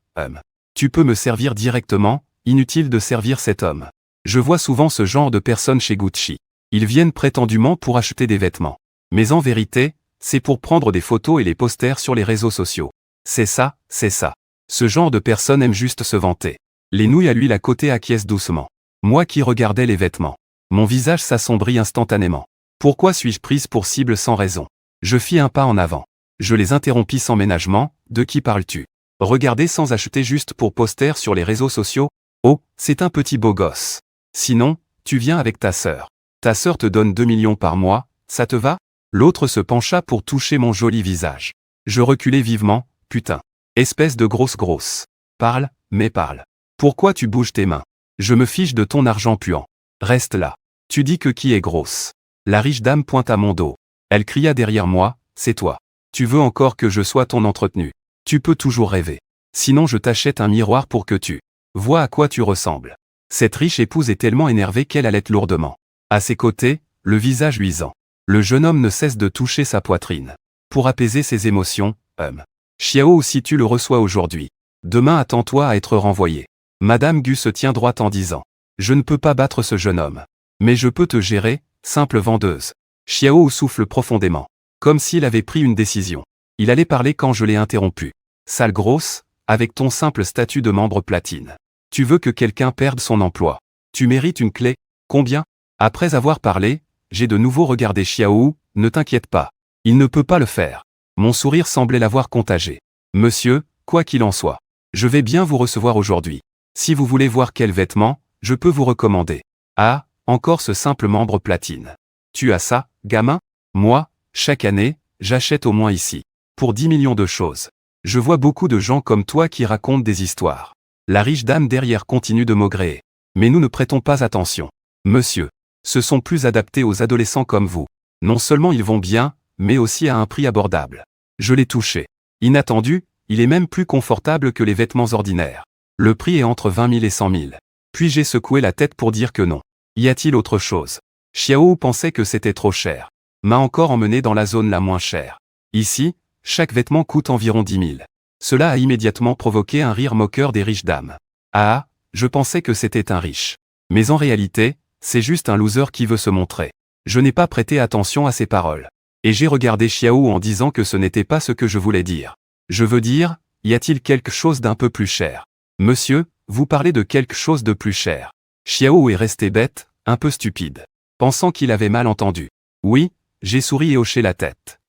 Tu peux me servir directement, inutile de servir cet homme. Je vois souvent ce genre de personnes chez Gucci. Ils viennent prétendument pour acheter des vêtements. Mais en vérité, c'est pour prendre des photos et les posters sur les réseaux sociaux. C'est ça, c'est ça. Ce genre de personnes aime juste se vanter. Les nouilles à l'huile à côté acquiescent doucement. Moi qui regardais les vêtements. Mon visage s'assombrit instantanément. Pourquoi suis-je prise pour cible sans raison? Je fis un pas en avant. Je les interrompis sans ménagement. De qui parles-tu? Regarder sans acheter juste pour poster sur les réseaux sociaux? Oh, c'est un petit beau gosse. Sinon, tu viens avec ta sœur. Ta sœur te donne 2 millions par mois, ça te va? L'autre se pencha pour toucher mon joli visage. Je reculai vivement. Putain. Espèce de grosse. Parle, mais parle. Pourquoi tu bouges tes mains? Je me fiche de ton argent puant. Reste là. Tu dis que qui est grosse? La riche dame pointa mon dos. Elle cria derrière moi, c'est toi. Tu veux encore que je sois ton entretenu? Tu peux toujours rêver. Sinon je t'achète un miroir pour que tu vois à quoi tu ressembles. Cette riche épouse est tellement énervée qu'elle allait lourdement. À ses côtés, le visage luisant. Le jeune homme ne cesse de toucher sa poitrine. Pour apaiser ses émotions, Xiao, si tu le reçois aujourd'hui, demain attends-toi à être renvoyé. Madame Gu se tient droite en disant. Je ne peux pas battre ce jeune homme. Mais je peux te gérer, simple vendeuse. Xiao souffle profondément. Comme s'il avait pris une décision. Il allait parler quand je l'ai interrompu. Sale grosse, avec ton simple statut de membre platine. Tu veux que quelqu'un perde son emploi. Tu mérites une clé. Combien? Après avoir parlé, j'ai de nouveau regardé Xiao. Ne t'inquiète pas. Il ne peut pas le faire. Mon sourire semblait l'avoir contagé. Monsieur, quoi qu'il en soit, je vais bien vous recevoir aujourd'hui. Si vous voulez voir quels vêtements, je peux vous recommander. Ah, encore ce simple membre platine. Tu as ça, gamin? Moi, chaque année, j'achète au moins ici. Pour 10 millions de choses. Je vois beaucoup de gens comme toi qui racontent des histoires. La riche dame derrière continue de maugréer. Mais nous ne prêtons pas attention. Monsieur, ce sont plus adaptés aux adolescents comme vous. Non seulement ils vont bien, mais aussi à un prix abordable. Je l'ai touché. Inattendu, il est même plus confortable que les vêtements ordinaires. Le prix est entre 20 000 et 100 000. Puis j'ai secoué la tête pour dire que non. Y a-t-il autre chose? Xiao pensait que c'était trop cher. M'a encore emmené dans la zone la moins chère. Ici, chaque vêtement coûte environ 10 000. Cela a immédiatement provoqué un rire moqueur des riches dames. Ah, je pensais que c'était un riche. Mais en réalité, c'est juste un loser qui veut se montrer. Je n'ai pas prêté attention à ses paroles. Et j'ai regardé Xiao en disant que ce n'était pas ce que je voulais dire. Je veux dire, y a-t-il quelque chose d'un peu plus cher? Monsieur, vous parlez de quelque chose de plus cher. Xiao est resté bête, un peu stupide. Pensant qu'il avait mal entendu. Oui, j'ai souri et hoché la tête.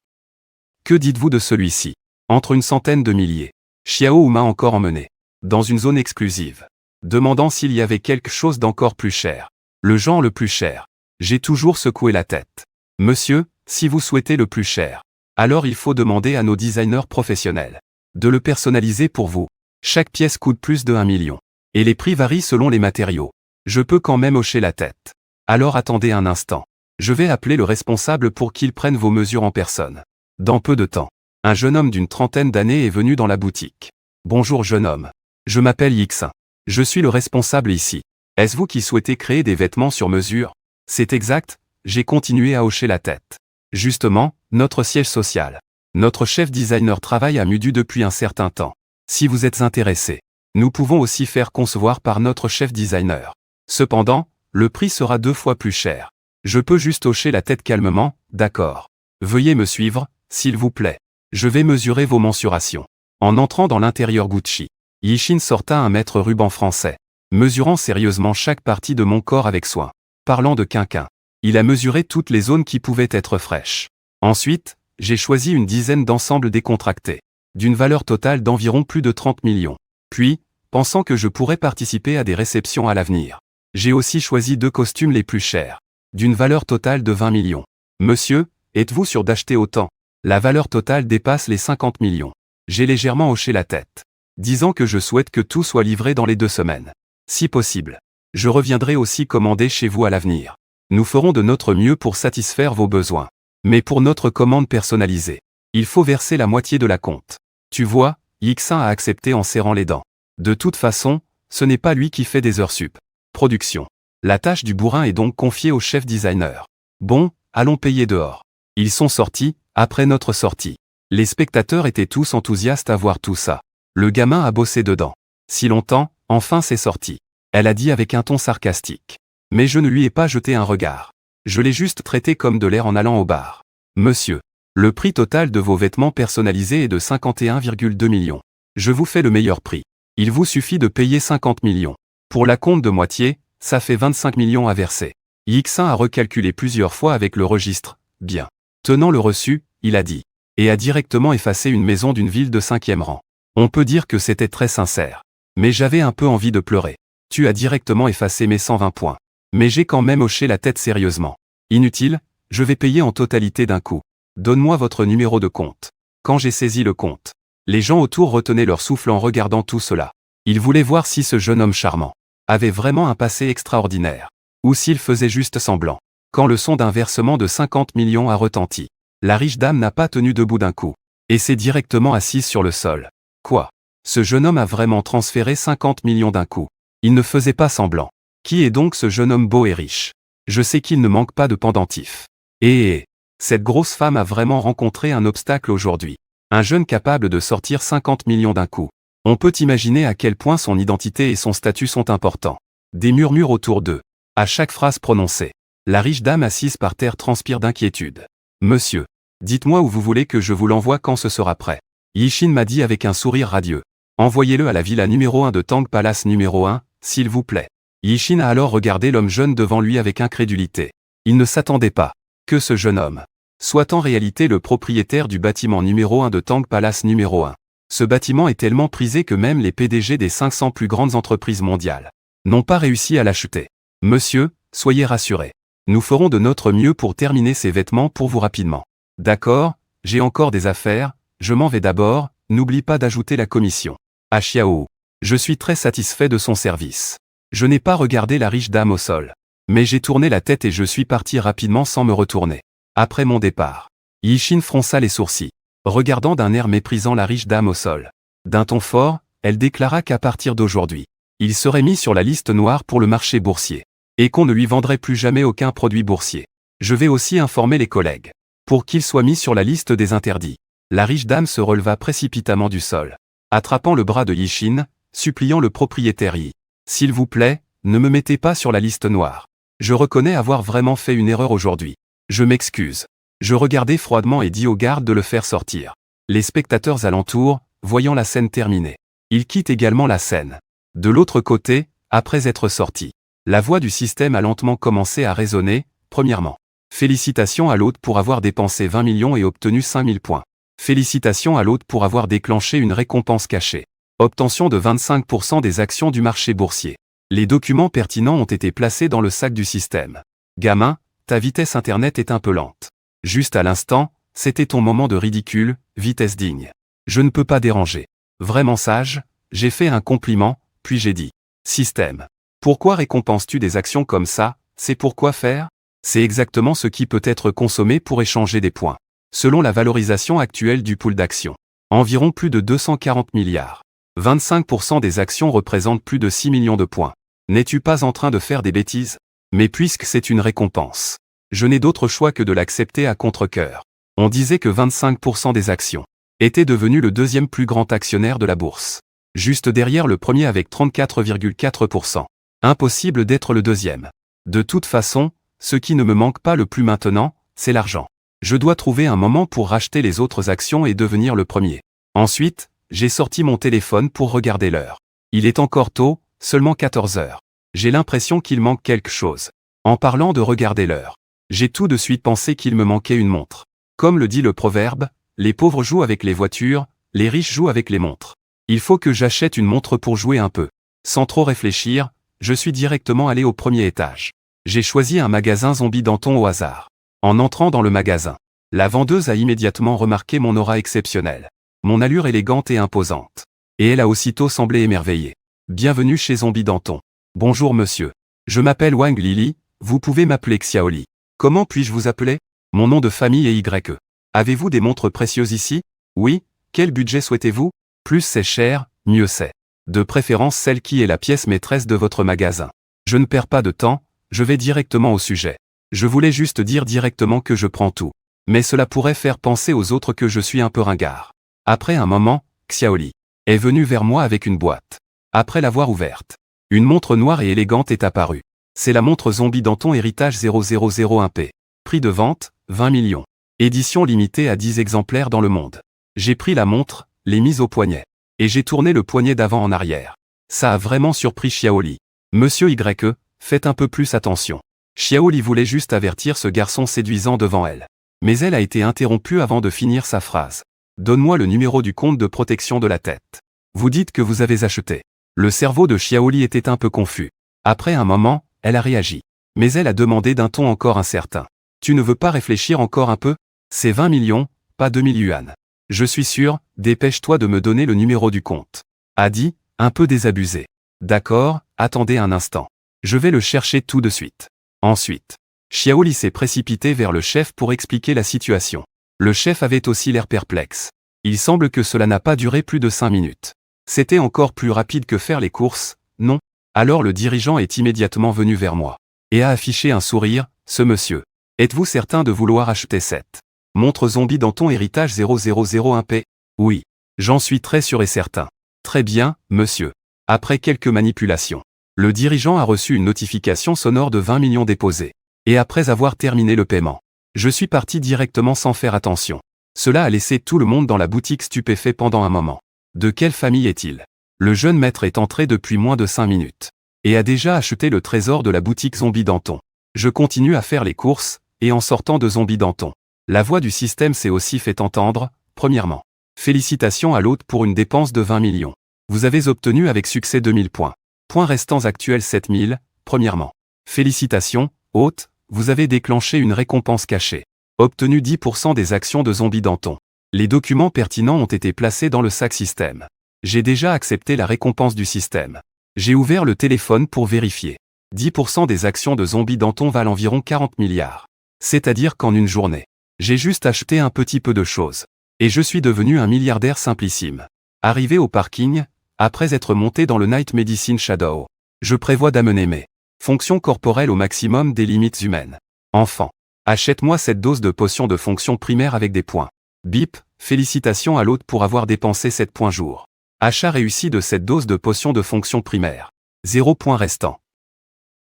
Que dites-vous de celui-ci? Entre une centaine de milliers. Xiao m'a encore emmené. Dans une zone exclusive. Demandant s'il y avait quelque chose d'encore plus cher. Le genre le plus cher. J'ai toujours secoué la tête. Monsieur, si vous souhaitez le plus cher, alors il faut demander à nos designers professionnels de le personnaliser pour vous. Chaque pièce coûte plus de 1 million. Et les prix varient selon les matériaux. Je peux quand même hocher la tête. Alors attendez un instant. Je vais appeler le responsable pour qu'il prenne vos mesures en personne. Dans peu de temps, un jeune homme d'une trentaine d'années est venu dans la boutique. Bonjour jeune homme. Je m'appelle Yixin. Je suis le responsable ici. Est-ce vous qui souhaitez créer des vêtements sur mesure? C'est exact, j'ai continué à hocher la tête. Justement, notre siège social. Notre chef designer travaille à Mudu depuis un certain temps. Si vous êtes intéressé, nous pouvons aussi faire concevoir par notre chef designer. Cependant, le prix sera 2 fois plus cher. Je peux juste hocher la tête calmement, d'accord. Veuillez me suivre, s'il vous plaît. Je vais mesurer vos mensurations. En entrant dans l'intérieur Gucci, Yixin sorta un mètre ruban français, mesurant sérieusement chaque partie de mon corps avec soin. Parlant de quinquin, il a mesuré toutes les zones qui pouvaient être fraîches. Ensuite, j'ai choisi une dizaine d'ensembles décontractés, d'une valeur totale d'environ plus de 30 millions. Puis, pensant que je pourrais participer à des réceptions à l'avenir, j'ai aussi choisi 2 costumes les plus chers, d'une valeur totale de 20 millions. Monsieur, êtes-vous sûr d'acheter autant? La valeur totale dépasse les 50 millions. J'ai légèrement hoché la tête, disant que je souhaite que tout soit livré dans les 2 semaines. Si possible, je reviendrai aussi commander chez vous à l'avenir. Nous ferons de notre mieux pour satisfaire vos besoins. Mais pour notre commande personnalisée, il faut verser la moitié de la compte. Tu vois, Yixin a accepté en serrant les dents. De toute façon, ce n'est pas lui qui fait des heures sup. Production. La tâche du bourrin est donc confiée au chef designer. Bon, allons payer dehors. Ils sont sortis, après notre sortie. Les spectateurs étaient tous enthousiastes à voir tout ça. Le gamin a bossé dedans. Si longtemps, enfin c'est sorti. Elle a dit avec un ton sarcastique. Mais je ne lui ai pas jeté un regard. Je l'ai juste traité comme de l'air en allant au bar. Monsieur, le prix total de vos vêtements personnalisés est de 51,2 millions. Je vous fais le meilleur prix. Il vous suffit de payer 50 millions. Pour la compte de moitié, ça fait 25 millions à verser. Yixin a recalculé plusieurs fois avec le registre. Bien. Tenant le reçu, il a dit. Et a directement effacé une maison d'une ville de 5e rang. On peut dire que c'était très sincère. Mais j'avais un peu envie de pleurer. Tu as directement effacé mes 120 points. Mais j'ai quand même hoché la tête sérieusement. Inutile, je vais payer en totalité d'un coup. Donne-moi votre numéro de compte. Quand j'ai saisi le compte, les gens autour retenaient leur souffle en regardant tout cela. Ils voulaient voir si ce jeune homme charmant avait vraiment un passé extraordinaire. Ou s'il faisait juste semblant. Quand le son d'un versement de 50 millions a retenti, la riche dame n'a pas tenu debout d'un coup. Et s'est directement assise sur le sol. Quoi? Ce jeune homme a vraiment transféré 50 millions d'un coup. Il ne faisait pas semblant. Qui est donc ce jeune homme beau et riche? Je sais qu'il ne manque pas de pendentifs. Et cette grosse femme a vraiment rencontré un obstacle aujourd'hui. Un jeune capable de sortir 50 millions d'un coup. On peut imaginer à quel point son identité et son statut sont importants. Des murmures autour d'eux. À chaque phrase prononcée, la riche dame assise par terre transpire d'inquiétude. Monsieur, dites-moi où vous voulez que je vous l'envoie quand ce sera prêt. Yixin m'a dit avec un sourire radieux. Envoyez-le à la villa numéro 1 de Tang Palace numéro 1, s'il vous plaît. Yixin a alors regardé l'homme jeune devant lui avec incrédulité. Il ne s'attendait pas que ce jeune homme soit en réalité le propriétaire du bâtiment numéro 1 de Tang Palace numéro 1. Ce bâtiment est tellement prisé que même les PDG des 500 plus grandes entreprises mondiales n'ont pas réussi à l'acheter. Monsieur, soyez rassuré. Nous ferons de notre mieux pour terminer ces vêtements pour vous rapidement. D'accord, j'ai encore des affaires, je m'en vais d'abord, n'oublie pas d'ajouter la commission. À Xiao, je suis très satisfait de son service. Je n'ai pas regardé la riche dame au sol. Mais j'ai tourné la tête et je suis parti rapidement sans me retourner. Après mon départ, Yixin fronça les sourcils, regardant d'un air méprisant la riche dame au sol. D'un ton fort, elle déclara qu'à partir d'aujourd'hui, il serait mis sur la liste noire pour le marché boursier, et qu'on ne lui vendrait plus jamais aucun produit boursier. Je vais aussi informer les collègues, pour qu'il soit mis sur la liste des interdits. La riche dame se releva précipitamment du sol, attrapant le bras de Yixin, suppliant le propriétaire Yi. S'il vous plaît, ne me mettez pas sur la liste noire. Je reconnais avoir vraiment fait une erreur aujourd'hui. Je m'excuse. Je regardai froidement et dis aux gardes de le faire sortir. Les spectateurs alentour, voyant la scène terminée, ils quittent également la scène. De l'autre côté, après être sortis, la voix du système a lentement commencé à résonner. Premièrement, félicitations à l'hôte pour avoir dépensé 20 millions et obtenu 5000 points. Félicitations à l'hôte pour avoir déclenché une récompense cachée. Obtention de 25% des actions du marché boursier. Les documents pertinents ont été placés dans le sac du système. Gamin, ta vitesse internet est un peu lente. Juste à l'instant, c'était ton moment de ridicule, vitesse digne. Je ne peux pas déranger. Vraiment sage, j'ai fait un compliment, puis j'ai dit. Système. Pourquoi récompenses-tu des actions comme ça? C'est pourquoi faire? C'est exactement ce qui peut être consommé pour échanger des points. Selon la valorisation actuelle du pool d'actions. Environ plus de 240 milliards. 25% des actions représentent plus de 6 millions de points. N'es-tu pas en train de faire des bêtises? Mais puisque c'est une récompense, je n'ai d'autre choix que de l'accepter à contre-cœur. On disait que 25% des actions étaient devenus le deuxième plus grand actionnaire de la bourse. Juste derrière le premier avec 34,4%. Impossible d'être le deuxième. De toute façon, ce qui ne me manque pas le plus maintenant, c'est l'argent. Je dois trouver un moment pour racheter les autres actions et devenir le premier. Ensuite, j'ai sorti mon téléphone pour regarder l'heure. Il est encore tôt, seulement 14 heures. J'ai l'impression qu'il manque quelque chose. En parlant de regarder l'heure, j'ai tout de suite pensé qu'il me manquait une montre. Comme le dit le proverbe, les pauvres jouent avec les voitures, les riches jouent avec les montres. Il faut que j'achète une montre pour jouer un peu. Sans trop réfléchir, je suis directement allé au premier étage. J'ai choisi un magasin Zombie Danton au hasard. En entrant dans le magasin, la vendeuse a immédiatement remarqué mon aura exceptionnelle, mon allure élégante et imposante. Et elle a aussitôt semblé émerveillée. Bienvenue chez Zombie Danton. Bonjour monsieur. Je m'appelle Wang Lili, vous pouvez m'appeler Xiaoli. Comment puis-je vous appeler? Mon nom de famille est YE. Avez-vous des montres précieuses ici? Oui, quel budget souhaitez-vous? Plus c'est cher, mieux c'est. De préférence celle qui est la pièce maîtresse de votre magasin. Je ne perds pas de temps, je vais directement au sujet. Je voulais juste dire directement que je prends tout. Mais cela pourrait faire penser aux autres que je suis un peu ringard. Après un moment, Xiaoli est venu vers moi avec une boîte. Après l'avoir ouverte, une montre noire et élégante est apparue. C'est la montre Zombie Danton Héritage 0001P. Prix de vente, 20 millions. Édition limitée à 10 exemplaires dans le monde. J'ai pris la montre, l'ai mise au poignet. Et j'ai tourné le poignet d'avant en arrière. Ça a vraiment surpris Xiaoli. Monsieur YE, faites un peu plus attention. Xiaoli voulait juste avertir ce garçon séduisant devant elle. Mais elle a été interrompue avant de finir sa phrase. Donne-moi le numéro du compte de protection de la tête. Vous dites que vous avez acheté. Le cerveau de Xiaoli était un peu confus. Après un moment, elle a réagi. Mais elle a demandé d'un ton encore incertain. Tu ne veux pas réfléchir encore un peu? C'est 20 millions, pas 2000 yuan. Je suis sûr, dépêche-toi de me donner le numéro du compte. A dit, un peu désabusé. D'accord, attendez un instant. Je vais le chercher tout de suite. Ensuite, Xiaoli s'est précipité vers le chef pour expliquer la situation. Le chef avait aussi l'air perplexe. Il semble que cela n'a pas duré plus de 5 minutes. C'était encore plus rapide que faire les courses, non? Alors le dirigeant est immédiatement venu vers moi. Et a affiché un sourire, ce monsieur. Êtes-vous certain de vouloir acheter cette montre Zombie Danton Héritage 0001P? Oui. J'en suis très sûr et certain. Très bien, monsieur. Après quelques manipulations, le dirigeant a reçu une notification sonore de 20 millions déposés. Et après avoir terminé le paiement, je suis parti directement sans faire attention. Cela a laissé tout le monde dans la boutique stupéfait pendant un moment. De quelle famille est-il? Le jeune maître est entré depuis moins de 5 minutes. Et a déjà acheté le trésor de la boutique Zombie Danton. Je continue à faire les courses, et en sortant de Zombie Danton, la voix du système s'est aussi fait entendre. Premièrement, félicitations à l'hôte pour une dépense de 20 millions. Vous avez obtenu avec succès 2000 points. Points restants actuels 7000. Premièrement, félicitations, hôte, vous avez déclenché une récompense cachée. Obtenu 10% des actions de Zombie Danton. Les documents pertinents ont été placés dans le sac système. J'ai déjà accepté la récompense du système. J'ai ouvert le téléphone pour vérifier. 10% des actions de Zombie Danton valent environ 40 milliards. C'est-à-dire qu'en une journée, j'ai juste acheté un petit peu de choses. Et je suis devenu un milliardaire simplissime. Arrivé au parking, après être monté dans le Night Medicine Shadow, je prévois d'amener mes fonctions corporelles au maximum des limites humaines. Enfant, achète-moi cette dose de potion de fonction primaire avec des points. Bip, félicitations à l'hôte pour avoir dépensé 7 points jour. Achat réussi de cette dose de potion de fonction primaire. 0 points restant.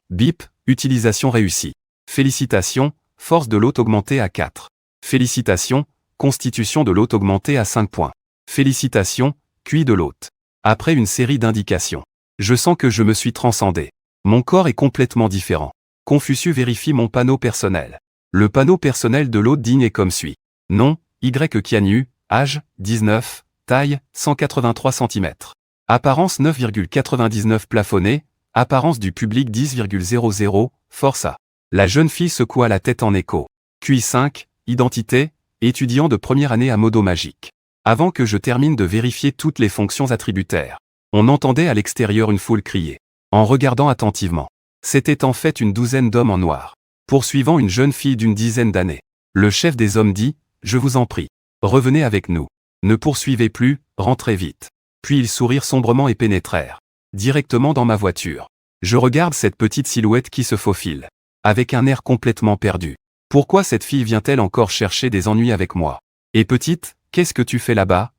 Bip, utilisation réussie. Félicitations, force de l'hôte augmentée à 4. Félicitations, constitution de l'hôte augmentée à 5 points. Félicitations, QI de l'hôte. Après une série d'indications, je sens que je me suis transcendé. Mon corps est complètement différent. Confucius vérifie mon panneau personnel. Le panneau personnel de l'hôte digne est comme suit. Nom, Y Qianyu, âge, 19, taille, 183 cm. Apparence 9,99 plafonné, apparence du public 10,00, force A. La jeune fille secoua la tête en écho. QI 5, identité, étudiant de première année à Modo Magique. Avant que je termine de vérifier toutes les fonctions attributaires, on entendait à l'extérieur une foule crier. En regardant attentivement, c'était en fait une douzaine d'hommes en noir, poursuivant une jeune fille d'une dizaine d'années. Le chef des hommes dit, « Je vous en prie, revenez avec nous. Ne poursuivez plus, rentrez vite. » Puis ils sourirent sombrement et pénétrèrent directement dans ma voiture. Je regarde cette petite silhouette qui se faufile, avec un air complètement perdu. Pourquoi cette fille vient-elle encore chercher des ennuis avec moi? Et petite, qu'est-ce que tu fais là-bas?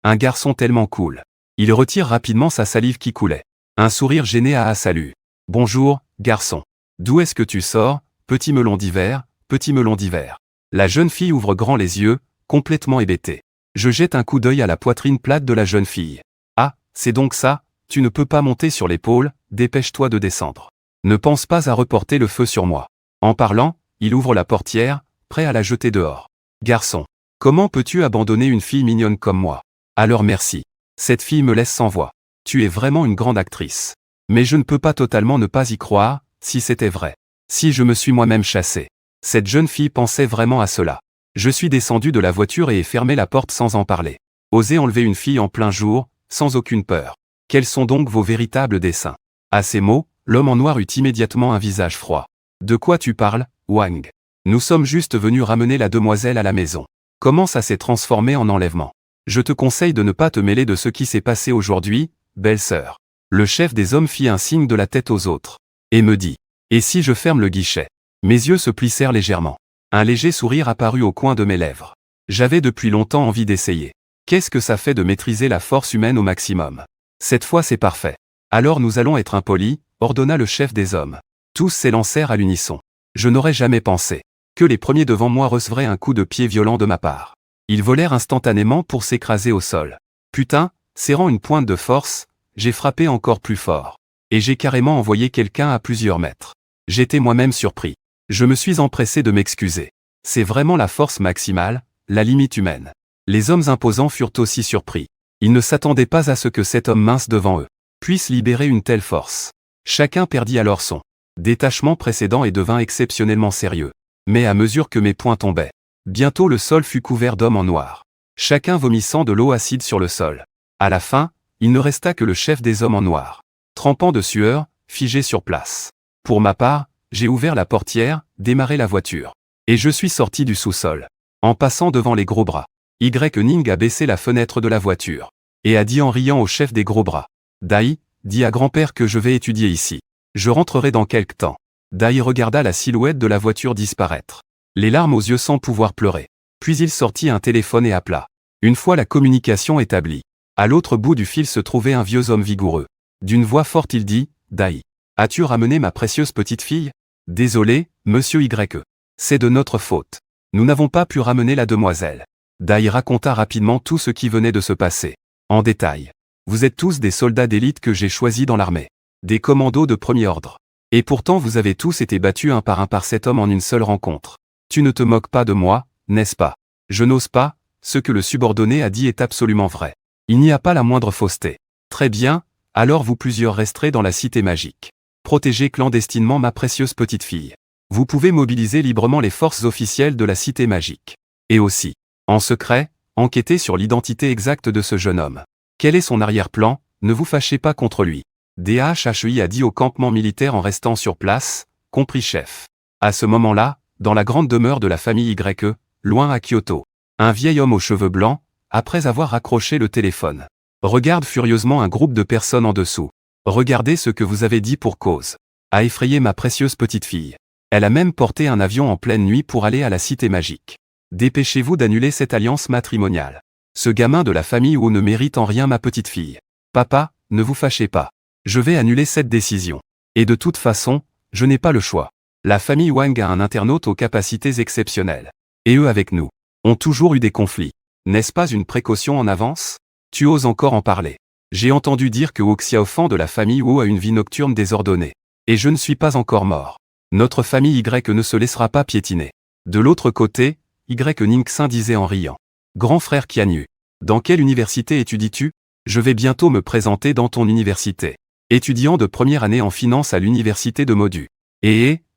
Un garçon tellement cool. Il retire rapidement sa salive qui coulait. Un sourire gêné à salut. Bonjour, garçon. D'où est-ce que tu sors, petit melon d'hiver, petit melon d'hiver? La jeune fille ouvre grand les yeux, complètement hébétée. Je jette un coup d'œil à la poitrine plate de la jeune fille. Ah, c'est donc ça, tu ne peux pas monter sur l'épaule, dépêche-toi de descendre. Ne pense pas à reporter le feu sur moi. En parlant, il ouvre la portière, prêt à la jeter dehors. Garçon, comment peux-tu abandonner une fille mignonne comme moi? Alors merci. Cette fille me laisse sans voix. Tu es vraiment une grande actrice. Mais je ne peux pas totalement ne pas y croire, si c'était vrai. Si je me suis moi-même chassé. Cette jeune fille pensait vraiment à cela. Je suis descendu de la voiture et ai fermé la porte sans en parler. Oser enlever une fille en plein jour, sans aucune peur. Quels sont donc vos véritables desseins? À ces mots, l'homme en noir eut immédiatement un visage froid. De quoi tu parles, Wang? Nous sommes juste venus ramener la demoiselle à la maison. Comment ça s'est transformé en enlèvement? Je te conseille de ne pas te mêler de ce qui s'est passé aujourd'hui, belle-sœur. Le chef des hommes fit un signe de la tête aux autres. Et me dit. Et si je ferme le guichet? Mes yeux se plissèrent légèrement. Un léger sourire apparut au coin de mes lèvres. J'avais depuis longtemps envie d'essayer. Qu'est-ce que ça fait de maîtriser la force humaine au maximum? Cette fois c'est parfait. Alors nous allons être impolis, ordonna le chef des hommes. Tous s'élancèrent à l'unisson. Je n'aurais jamais pensé que les premiers devant moi recevraient un coup de pied violent de ma part. Ils volèrent instantanément pour s'écraser au sol. Putain, serrant une pointe de force, j'ai frappé encore plus fort. Et j'ai carrément envoyé quelqu'un à plusieurs mètres. J'étais moi-même surpris. Je me suis empressé de m'excuser. C'est vraiment la force maximale, la limite humaine. Les hommes imposants furent aussi surpris. Ils ne s'attendaient pas à ce que cet homme mince devant eux puisse libérer une telle force. Chacun perdit alors son détachement précédent et devint exceptionnellement sérieux. Mais à mesure que mes poings tombaient, bientôt le sol fut couvert d'hommes en noir. Chacun vomissant de l'eau acide sur le sol. À la fin, il ne resta que le chef des hommes en noir, trempant de sueur, figé sur place. Pour ma part, j'ai ouvert la portière, démarré la voiture. Et je suis sorti du sous-sol. En passant devant les gros bras. Ning a baissé la fenêtre de la voiture. Et a dit en riant au chef des gros bras. Dai, dis à grand-père que je vais étudier ici. Je rentrerai dans quelque temps. Dai regarda la silhouette de la voiture disparaître. Les larmes aux yeux sans pouvoir pleurer. Puis il sortit un téléphone et appela. Une fois la communication établie. À l'autre bout du fil se trouvait un vieux homme vigoureux. D'une voix forte il dit, Dai. As-tu ramené ma précieuse petite fille? Désolé, monsieur Y. C'est de notre faute. Nous n'avons pas pu ramener la demoiselle. Dai raconta rapidement tout ce qui venait de se passer. En détail. Vous êtes tous des soldats d'élite que j'ai choisis dans l'armée. Des commandos de premier ordre. Et pourtant vous avez tous été battus un par cet homme en une seule rencontre. Tu ne te moques pas de moi, n'est-ce pas? Je n'ose pas, ce que le subordonné a dit est absolument vrai. Il n'y a pas la moindre fausseté. Très bien, alors vous plusieurs resterez dans la cité magique. Protégez clandestinement ma précieuse petite fille. Vous pouvez mobiliser librement les forces officielles de la cité magique. Et aussi, en secret, enquêter sur l'identité exacte de ce jeune homme. Quel est son arrière-plan? Ne vous fâchez pas contre lui. DHHI a dit au campement militaire en restant sur place, compris chef. À ce moment-là, dans la grande demeure de la famille Y, loin à Kyoto, un vieil homme aux cheveux blancs, après avoir raccroché le téléphone, regarde furieusement un groupe de personnes en dessous. Regardez ce que vous avez dit pour cause. A effrayé ma précieuse petite fille. Elle a même porté un avion en pleine nuit pour aller à la cité magique. Dépêchez-vous d'annuler cette alliance matrimoniale. Ce gamin de la famille Wu ne mérite en rien ma petite fille. Papa, ne vous fâchez pas. Je vais annuler cette décision. Et de toute façon, je n'ai pas le choix. La famille Wang a un internaute aux capacités exceptionnelles. Et eux avec nous ont toujours eu des conflits. N'est-ce pas une précaution en avance? Tu oses encore en parler. J'ai entendu dire que Wu Xiaofan de la famille Wu a une vie nocturne désordonnée. Et je ne suis pas encore mort. Notre famille Y ne se laissera pas piétiner. De l'autre côté, Ning disait en riant. Grand frère Qianyu, dans quelle université étudies-tu? Je vais bientôt me présenter dans ton université. Étudiant de première année en finance à l'université de Modu.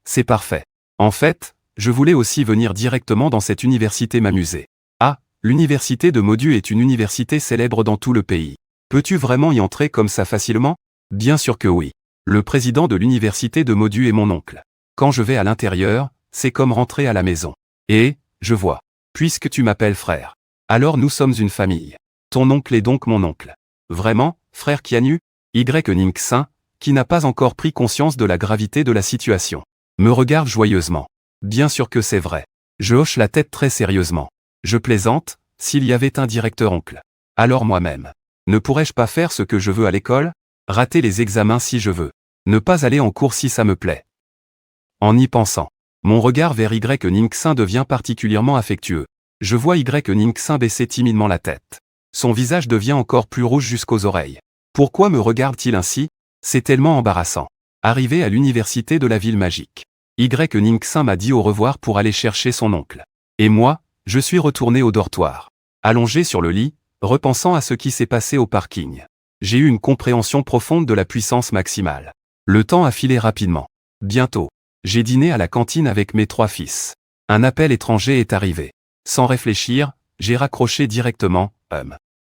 C'est parfait. En fait, je voulais aussi venir directement dans cette université m'amuser. Ah, l'université de Modu est une université célèbre dans tout le pays. Peux-tu vraiment y entrer comme ça facilement? Bien sûr que oui. Le président de l'université de Modu est mon oncle. Quand je vais à l'intérieur, c'est comme rentrer à la maison. Je vois. Puisque tu m'appelles frère. Alors nous sommes une famille. Ton oncle est donc mon oncle. Vraiment, frère Qianyu? Ning, qui n'a pas encore pris conscience de la gravité de la situation, me regarde joyeusement. Bien sûr que c'est vrai. Je hoche la tête très sérieusement. Je plaisante, s'il y avait un directeur oncle. Alors moi-même. Ne pourrais-je pas faire ce que je veux à l'école? Rater les examens si je veux. Ne pas aller en cours si ça me plaît. En y pensant, mon regard vers Ning devient particulièrement affectueux. Je vois Ning baisser timidement la tête. Son visage devient encore plus rouge jusqu'aux oreilles. Pourquoi me regarde-t-il ainsi? C'est tellement embarrassant. Arrivé à l'université de la ville magique, Ning m'a dit au revoir pour aller chercher son oncle. Et moi, je suis retourné au dortoir. Allongé sur le lit, repensant à ce qui s'est passé au parking. J'ai eu une compréhension profonde de la puissance maximale. Le temps a filé rapidement. Bientôt, j'ai dîné à la cantine avec mes 3 fils. Un appel étranger est arrivé. Sans réfléchir, j'ai raccroché directement,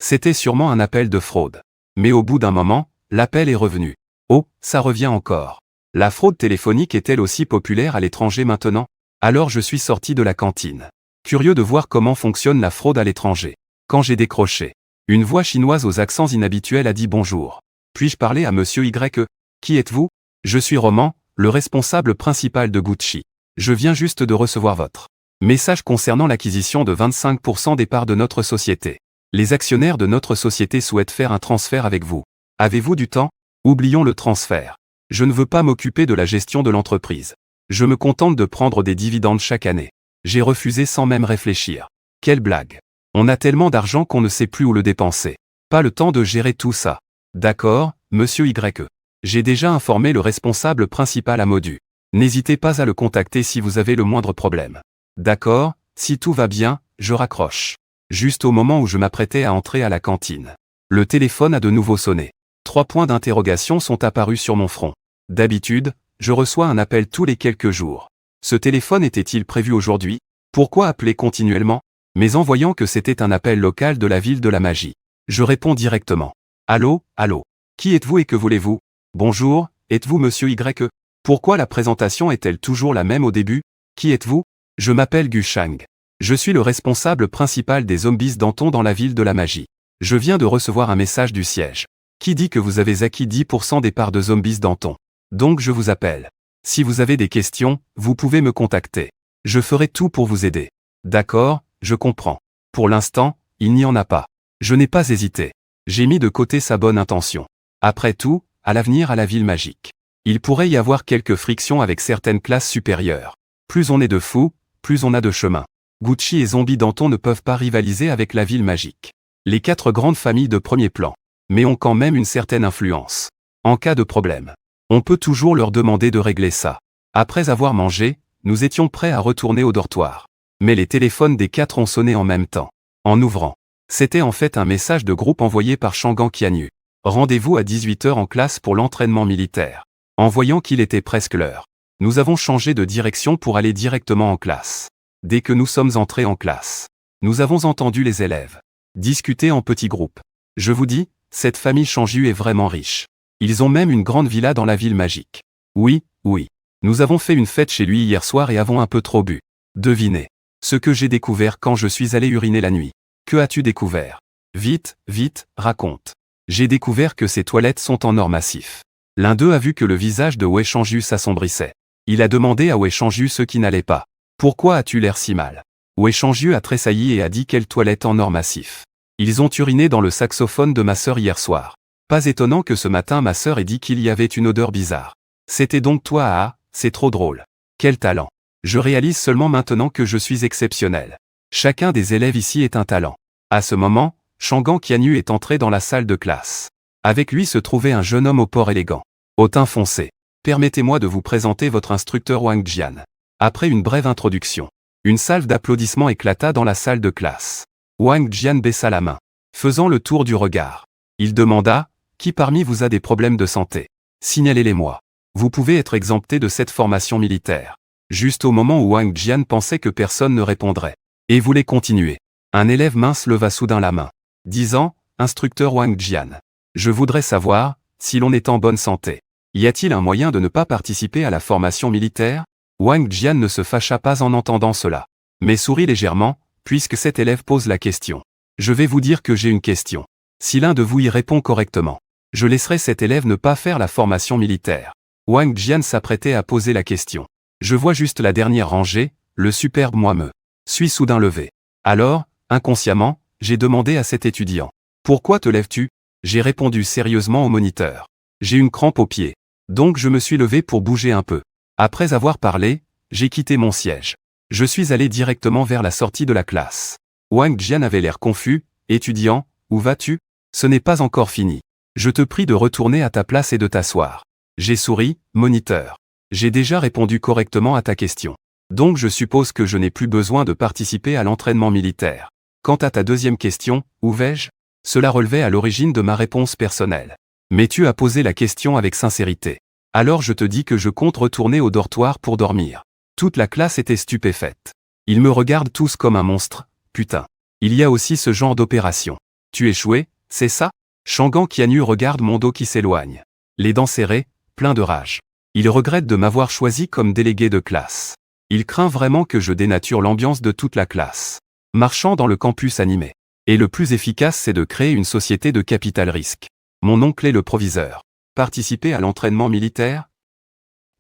C'était sûrement un appel de fraude. Mais au bout d'un moment, l'appel est revenu. Oh, ça revient encore. La fraude téléphonique est-elle aussi populaire à l'étranger maintenant? Alors je suis sorti de la cantine. Curieux de voir comment fonctionne la fraude à l'étranger. Quand j'ai décroché, une voix chinoise aux accents inhabituels a dit bonjour. Puis-je parler à monsieur Y? Qui êtes-vous? Je suis Roman, le responsable principal de Gucci. Je viens juste de recevoir votre Message concernant l'acquisition de 25% des parts de notre société. Les actionnaires de notre société souhaitent faire un transfert avec vous. Avez-vous du temps? Oublions le transfert. Je ne veux pas m'occuper de la gestion de l'entreprise. Je me contente de prendre des dividendes chaque année. J'ai refusé sans même réfléchir. Quelle blague. On a tellement d'argent qu'on ne sait plus où le dépenser. Pas le temps de gérer tout ça. D'accord, monsieur Y. J'ai déjà informé le responsable principal à Modu. N'hésitez pas à le contacter si vous avez le moindre problème. D'accord, si tout va bien, je raccroche. Juste au moment où je m'apprêtais à entrer à la cantine. Le téléphone a de nouveau sonné. 3 points d'interrogation sont apparus sur mon front. D'habitude, je reçois un appel tous les quelques jours. Ce téléphone était-il prévu aujourd'hui? Pourquoi appeler continuellement? Mais en voyant que c'était un appel local de la ville de la magie, je réponds directement. Allô, allô. Qui êtes-vous et que voulez-vous? Bonjour, êtes-vous monsieur Y? Pourquoi la présentation est-elle toujours la même au début? Qui êtes-vous? Je m'appelle Gu Shang. Je suis le responsable principal des zombies Danton dans la ville de la magie. Je viens de recevoir un message du siège. Qui dit que vous avez acquis 10% des parts de zombies Danton. Donc je vous appelle. Si vous avez des questions, vous pouvez me contacter. Je ferai tout pour vous aider. D'accord, je comprends. Pour l'instant, il n'y en a pas. Je n'ai pas hésité. J'ai mis de côté sa bonne intention. Après tout, à l'avenir à la ville magique, il pourrait y avoir quelques frictions avec certaines classes supérieures. Plus on est de fous, plus on a de chemin. Gucci et Zombie Danton ne peuvent pas rivaliser avec la ville magique. Les 4 grandes familles de premier plan, mais ont quand même une certaine influence. En cas de problème, on peut toujours leur demander de régler ça. Après avoir mangé, nous étions prêts à retourner au dortoir. Mais les téléphones des 4 ont sonné en même temps. En ouvrant, c'était en fait un message de groupe envoyé par Shangan Qianyu. Rendez-vous à 18h en classe pour l'entraînement militaire. En voyant qu'il était presque l'heure, nous avons changé de direction pour aller directement en classe. Dès que nous sommes entrés en classe, nous avons entendu les élèves discuter en petits groupes. Je vous dis, cette famille Shangju est vraiment riche. Ils ont même une grande villa dans la ville magique. Oui, oui. Nous avons fait une fête chez lui hier soir et avons un peu trop bu. Devinez ce que j'ai découvert quand je suis allé uriner la nuit. Que as-tu découvert? Vite, vite, raconte. J'ai découvert que ces toilettes sont en or massif. L'un d'eux a vu que le visage de Wei Shangju s'assombrissait. Il a demandé à Wei Shangju ce qui n'allait pas. Pourquoi as-tu l'air si mal? Wei Shangju a tressailli et a dit quelle toilette en or massif. Ils ont uriné dans le saxophone de ma sœur hier soir. Pas étonnant que ce matin ma sœur ait dit qu'il y avait une odeur bizarre. C'était donc toi? Ah, c'est trop drôle. Quel talent. Je réalise seulement maintenant que je suis exceptionnel. Chacun des élèves ici est un talent. À ce moment, Shangan Qianyu est entré dans la salle de classe. Avec lui se trouvait un jeune homme au port élégant, au teint foncé. Permettez-moi de vous présenter votre instructeur Wang Jian. Après une brève introduction, une salve d'applaudissements éclata dans la salle de classe. Wang Jian baissa la main, faisant le tour du regard. Il demanda, qui parmi vous a des problèmes de santé? Signalez-les-moi. Vous pouvez être exempté de cette formation militaire. Juste au moment où Wang Jian pensait que personne ne répondrait, et voulait continuer, un élève mince leva soudain la main, disant, instructeur Wang Jian. Je voudrais savoir, si l'on est en bonne santé, y a-t-il un moyen de ne pas participer à la formation militaire? Wang Jian ne se fâcha pas en entendant cela, mais sourit légèrement, puisque cet élève pose la question. Je vais vous dire que j'ai une question. Si l'un de vous y répond correctement, je laisserai cet élève ne pas faire la formation militaire. Wang Jian s'apprêtait à poser la question. Je vois juste la dernière rangée, le superbe moi me suis soudain levé. Alors, inconsciemment, j'ai demandé à cet étudiant. Pourquoi te lèves-tu? J'ai répondu sérieusement au moniteur. J'ai une crampe au pied. Donc je me suis levé pour bouger un peu. Après avoir parlé, j'ai quitté mon siège. Je suis allé directement vers la sortie de la classe. Wang Jian avait l'air confus. Étudiant, où vas-tu? Ce n'est pas encore fini. Je te prie de retourner à ta place et de t'asseoir. J'ai souri, moniteur. J'ai déjà répondu correctement à ta question. Donc je suppose que je n'ai plus besoin de participer à l'entraînement militaire. Quant à ta deuxième question, où vais-je? Cela relevait à l'origine de ma réponse personnelle. Mais tu as posé la question avec sincérité. Alors je te dis que je compte retourner au dortoir pour dormir. Toute la classe était stupéfaite. Ils me regardent tous comme un monstre, putain. Il y a aussi ce genre d'opération. Tu échoué, c'est ça? Shangan Qianyu regarde mon dos qui s'éloigne. Les dents serrées, plein de rage. Il regrette de m'avoir choisi comme délégué de classe. Il craint vraiment que je dénature l'ambiance de toute la classe. Marchant dans le campus animé. Et le plus efficace c'est de créer une société de capital risque. Mon oncle est le proviseur. Participer à l'entraînement militaire?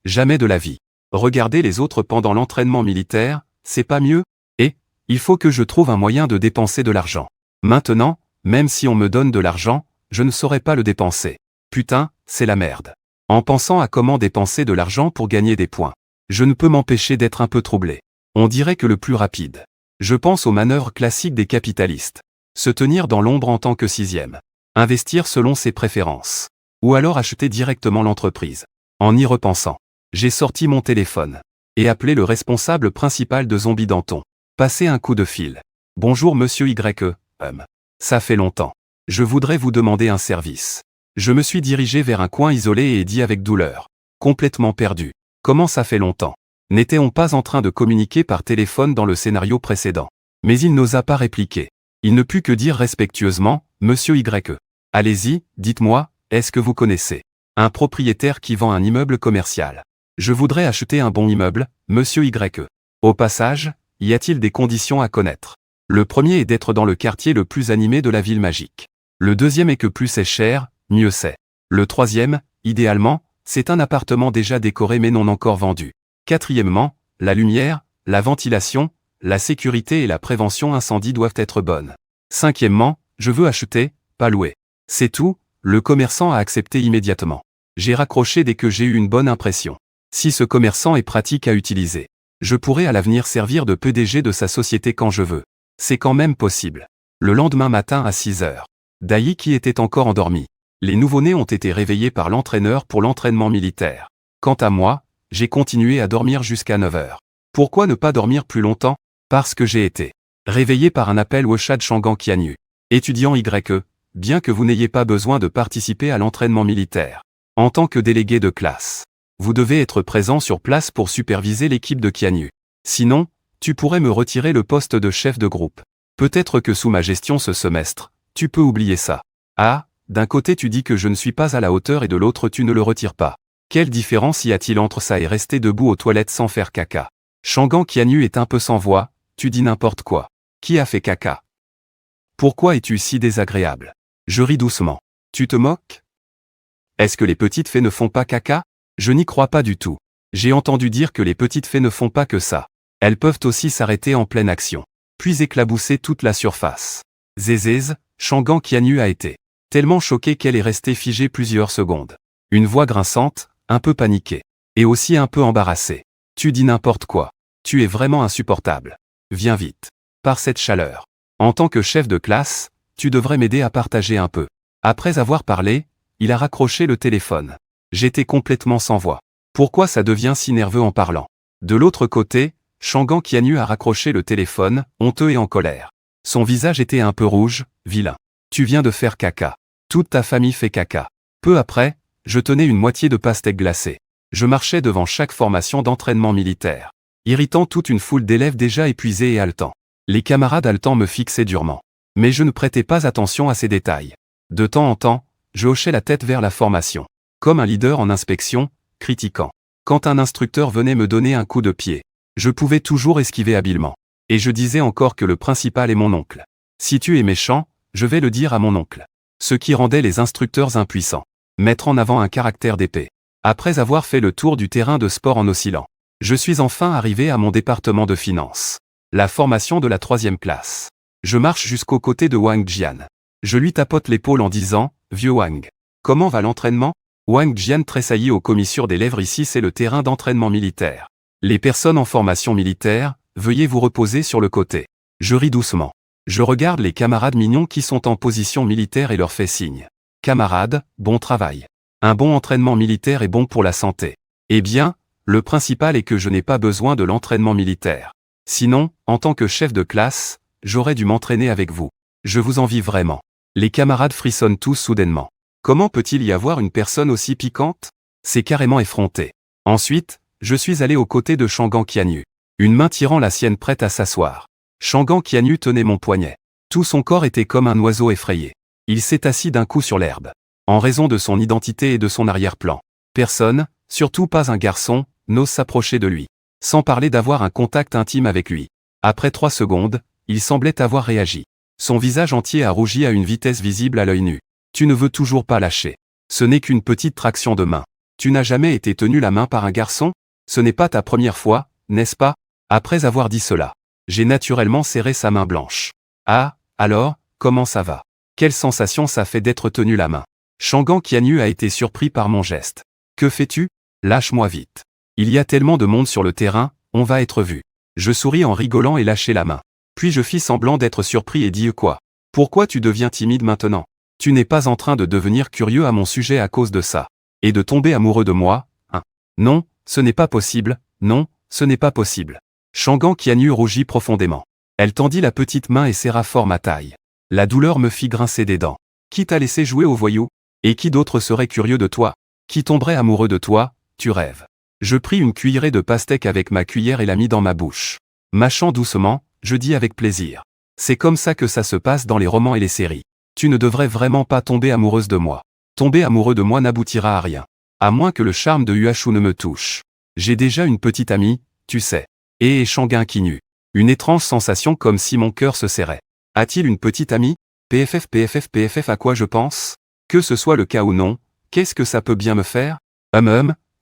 Jamais de la vie. Regarder les autres pendant l'entraînement militaire, c'est pas mieux? Et, il faut que je trouve un moyen de dépenser de l'argent. Maintenant, même si on me donne de l'argent, je ne saurais pas le dépenser. Putain, c'est la merde. En pensant à comment dépenser de l'argent pour gagner des points, je ne peux m'empêcher d'être un peu troublé. On dirait que le plus rapide. Je pense aux manœuvres classiques des capitalistes. Se tenir dans l'ombre en tant que sixième. Investir selon ses préférences. Ou alors acheter directement l'entreprise. En y repensant, j'ai sorti mon téléphone et appelé le responsable principal de Zombie Danton. Passé un coup de fil. Bonjour monsieur Y. Ça fait longtemps. Je voudrais vous demander un service. Je me suis dirigé vers un coin isolé et dit avec douleur. Complètement perdu. Comment ça fait longtemps? N'était-on pas en train de communiquer par téléphone dans le scénario précédent? Mais il n'osa pas répliquer. Il ne put que dire respectueusement, monsieur Y. Allez-y, dites-moi, est-ce que vous connaissez un propriétaire qui vend un immeuble commercial? Je voudrais acheter un bon immeuble, monsieur Y. Au passage, y a-t-il des conditions à connaître? Le premier est d'être dans le quartier le plus animé de la ville magique. Le deuxième est que plus c'est cher, mieux c'est. Le troisième, idéalement, c'est un appartement déjà décoré mais non encore vendu. Quatrièmement, la lumière, la ventilation, la sécurité et la prévention incendie doivent être bonnes. Cinquièmement, je veux acheter, pas louer. C'est tout, le commerçant a accepté immédiatement. J'ai raccroché dès que j'ai eu une bonne impression. Si ce commerçant est pratique à utiliser, je pourrais à l'avenir servir de PDG de sa société quand je veux. C'est quand même possible. Le lendemain matin à 6 heures. Daïki était encore endormi. Les nouveau-nés ont été réveillés par l'entraîneur pour l'entraînement militaire. Quant à moi, j'ai continué à dormir jusqu'à 9 heures. Pourquoi ne pas dormir plus longtemps? Parce que j'ai été réveillé par un appel au chat de Shangan Qianyu. Étudiant Y. Bien que vous n'ayez pas besoin de participer à l'entraînement militaire. En tant que délégué de classe, vous devez être présent sur place pour superviser l'équipe de Qianyu. Sinon, tu pourrais me retirer le poste de chef de groupe. Peut-être que sous ma gestion ce semestre, tu peux oublier ça. Ah, d'un côté tu dis que je ne suis pas à la hauteur et de l'autre tu ne le retires pas. Quelle différence y a-t-il entre ça et rester debout aux toilettes sans faire caca? Shangan Qianyu est un peu sans voix, tu dis n'importe quoi. Qui a fait caca? Pourquoi es-tu si désagréable? Je ris doucement. Tu te moques? Est-ce que les petites fées ne font pas caca? Je n'y crois pas du tout. J'ai entendu dire que les petites fées ne font pas que ça. Elles peuvent aussi s'arrêter en pleine action, puis éclabousser toute la surface. Zézéz, Shangan Qianyu a été tellement choquée qu'elle est restée figée plusieurs secondes. Une voix grinçante, un peu paniquée, et aussi un peu embarrassée. Tu dis n'importe quoi. Tu es vraiment insupportable. Viens vite. Par cette chaleur. En tant que chef de classe, tu devrais m'aider à partager un peu. Après avoir parlé, il a raccroché le téléphone. J'étais complètement sans voix. Pourquoi ça devient si nerveux en parlant? De l'autre côté, Shangan Qianyu a raccroché le téléphone, honteux et en colère. Son visage était un peu rouge, vilain. Tu viens de faire caca. Toute ta famille fait caca. Peu après, je tenais une moitié de pastèque glacée. Je marchais devant chaque formation d'entraînement militaire, irritant toute une foule d'élèves déjà épuisés et haletants. Les camarades haletants me fixaient durement. Mais je ne prêtais pas attention à ces détails. De temps en temps, je hochais la tête vers la formation, comme un leader en inspection, critiquant. Quand un instructeur venait me donner un coup de pied, je pouvais toujours esquiver habilement. Et je disais encore que le principal est mon oncle. Si tu es méchant, je vais le dire à mon oncle. Ce qui rendait les instructeurs impuissants. Mettre en avant un caractère d'épée. Après avoir fait le tour du terrain de sport en oscillant, je suis enfin arrivé à mon département de finances. La formation de la 3e classe. Je marche jusqu'aux côtés de Wang Jian. Je lui tapote l'épaule en disant, « Vieux Wang, comment va l'entraînement ?» Wang Jian tressaillit aux commissures des lèvres. Ici c'est le terrain d'entraînement militaire. Les personnes en formation militaire, veuillez vous reposer sur le côté. Je ris doucement. Je regarde les camarades mignons qui sont en position militaire et leur fais signe. Camarades, bon travail. Un bon entraînement militaire est bon pour la santé. Eh bien, le principal est que je n'ai pas besoin de l'entraînement militaire. Sinon, en tant que chef de classe, j'aurais dû m'entraîner avec vous. Je vous envie vraiment. Les camarades frissonnent tous soudainement. Comment peut-il y avoir une personne aussi piquante? C'est carrément effronté. Ensuite, je suis allé aux côtés de Shangan Qianyu. Une main tirant la sienne prête à s'asseoir. Shangan Qianyu tenait mon poignet. Tout son corps était comme un oiseau effrayé. Il s'est assis d'un coup sur l'herbe. En raison de son identité et de son arrière-plan. Personne, surtout pas un garçon, n'ose s'approcher de lui. Sans parler d'avoir un contact intime avec lui. Après 3 secondes, il semblait avoir réagi. Son visage entier a rougi à une vitesse visible à l'œil nu. Tu ne veux toujours pas lâcher. Ce n'est qu'une petite traction de main. Tu n'as jamais été tenu la main par un garçon? Ce n'est pas ta première fois, n'est-ce pas? Après avoir dit cela, j'ai naturellement serré sa main blanche. Ah, alors, comment ça va? Quelle sensation ça fait d'être tenu la main? Shangan Qianyu a été surpris par mon geste. Que fais-tu? Lâche-moi vite. Il y a tellement de monde sur le terrain, on va être vu. Je souris en rigolant et lâchai la main. Puis je fis semblant d'être surpris et dis quoi? Pourquoi tu deviens timide maintenant? Tu n'es pas en train de devenir curieux à mon sujet à cause de ça. Et de tomber amoureux de moi, hein? Non, ce n'est pas possible, non, ce n'est pas possible. Shangan Qianyu rougit profondément. Elle tendit la petite main et serra fort ma taille. La douleur me fit grincer des dents. Qui t'a laissé jouer au voyou? Et qui d'autre serait curieux de toi? Qui tomberait amoureux de toi? Tu rêves. Je pris une cuillerée de pastèque avec ma cuillère et la mis dans ma bouche. Mâchant doucement, je dis avec plaisir. C'est comme ça que ça se passe dans les romans et les séries. Tu ne devrais vraiment pas tomber amoureuse de moi. Tomber amoureux de moi n'aboutira à rien. À moins que le charme de Huachu ne me touche. J'ai déjà une petite amie, tu sais. Et Shangan Qianyu. Une étrange sensation comme si mon cœur se serrait. A-t-il une petite amie? PFF, à quoi je pense? Que ce soit le cas ou non, qu'est-ce que ça peut bien me faire?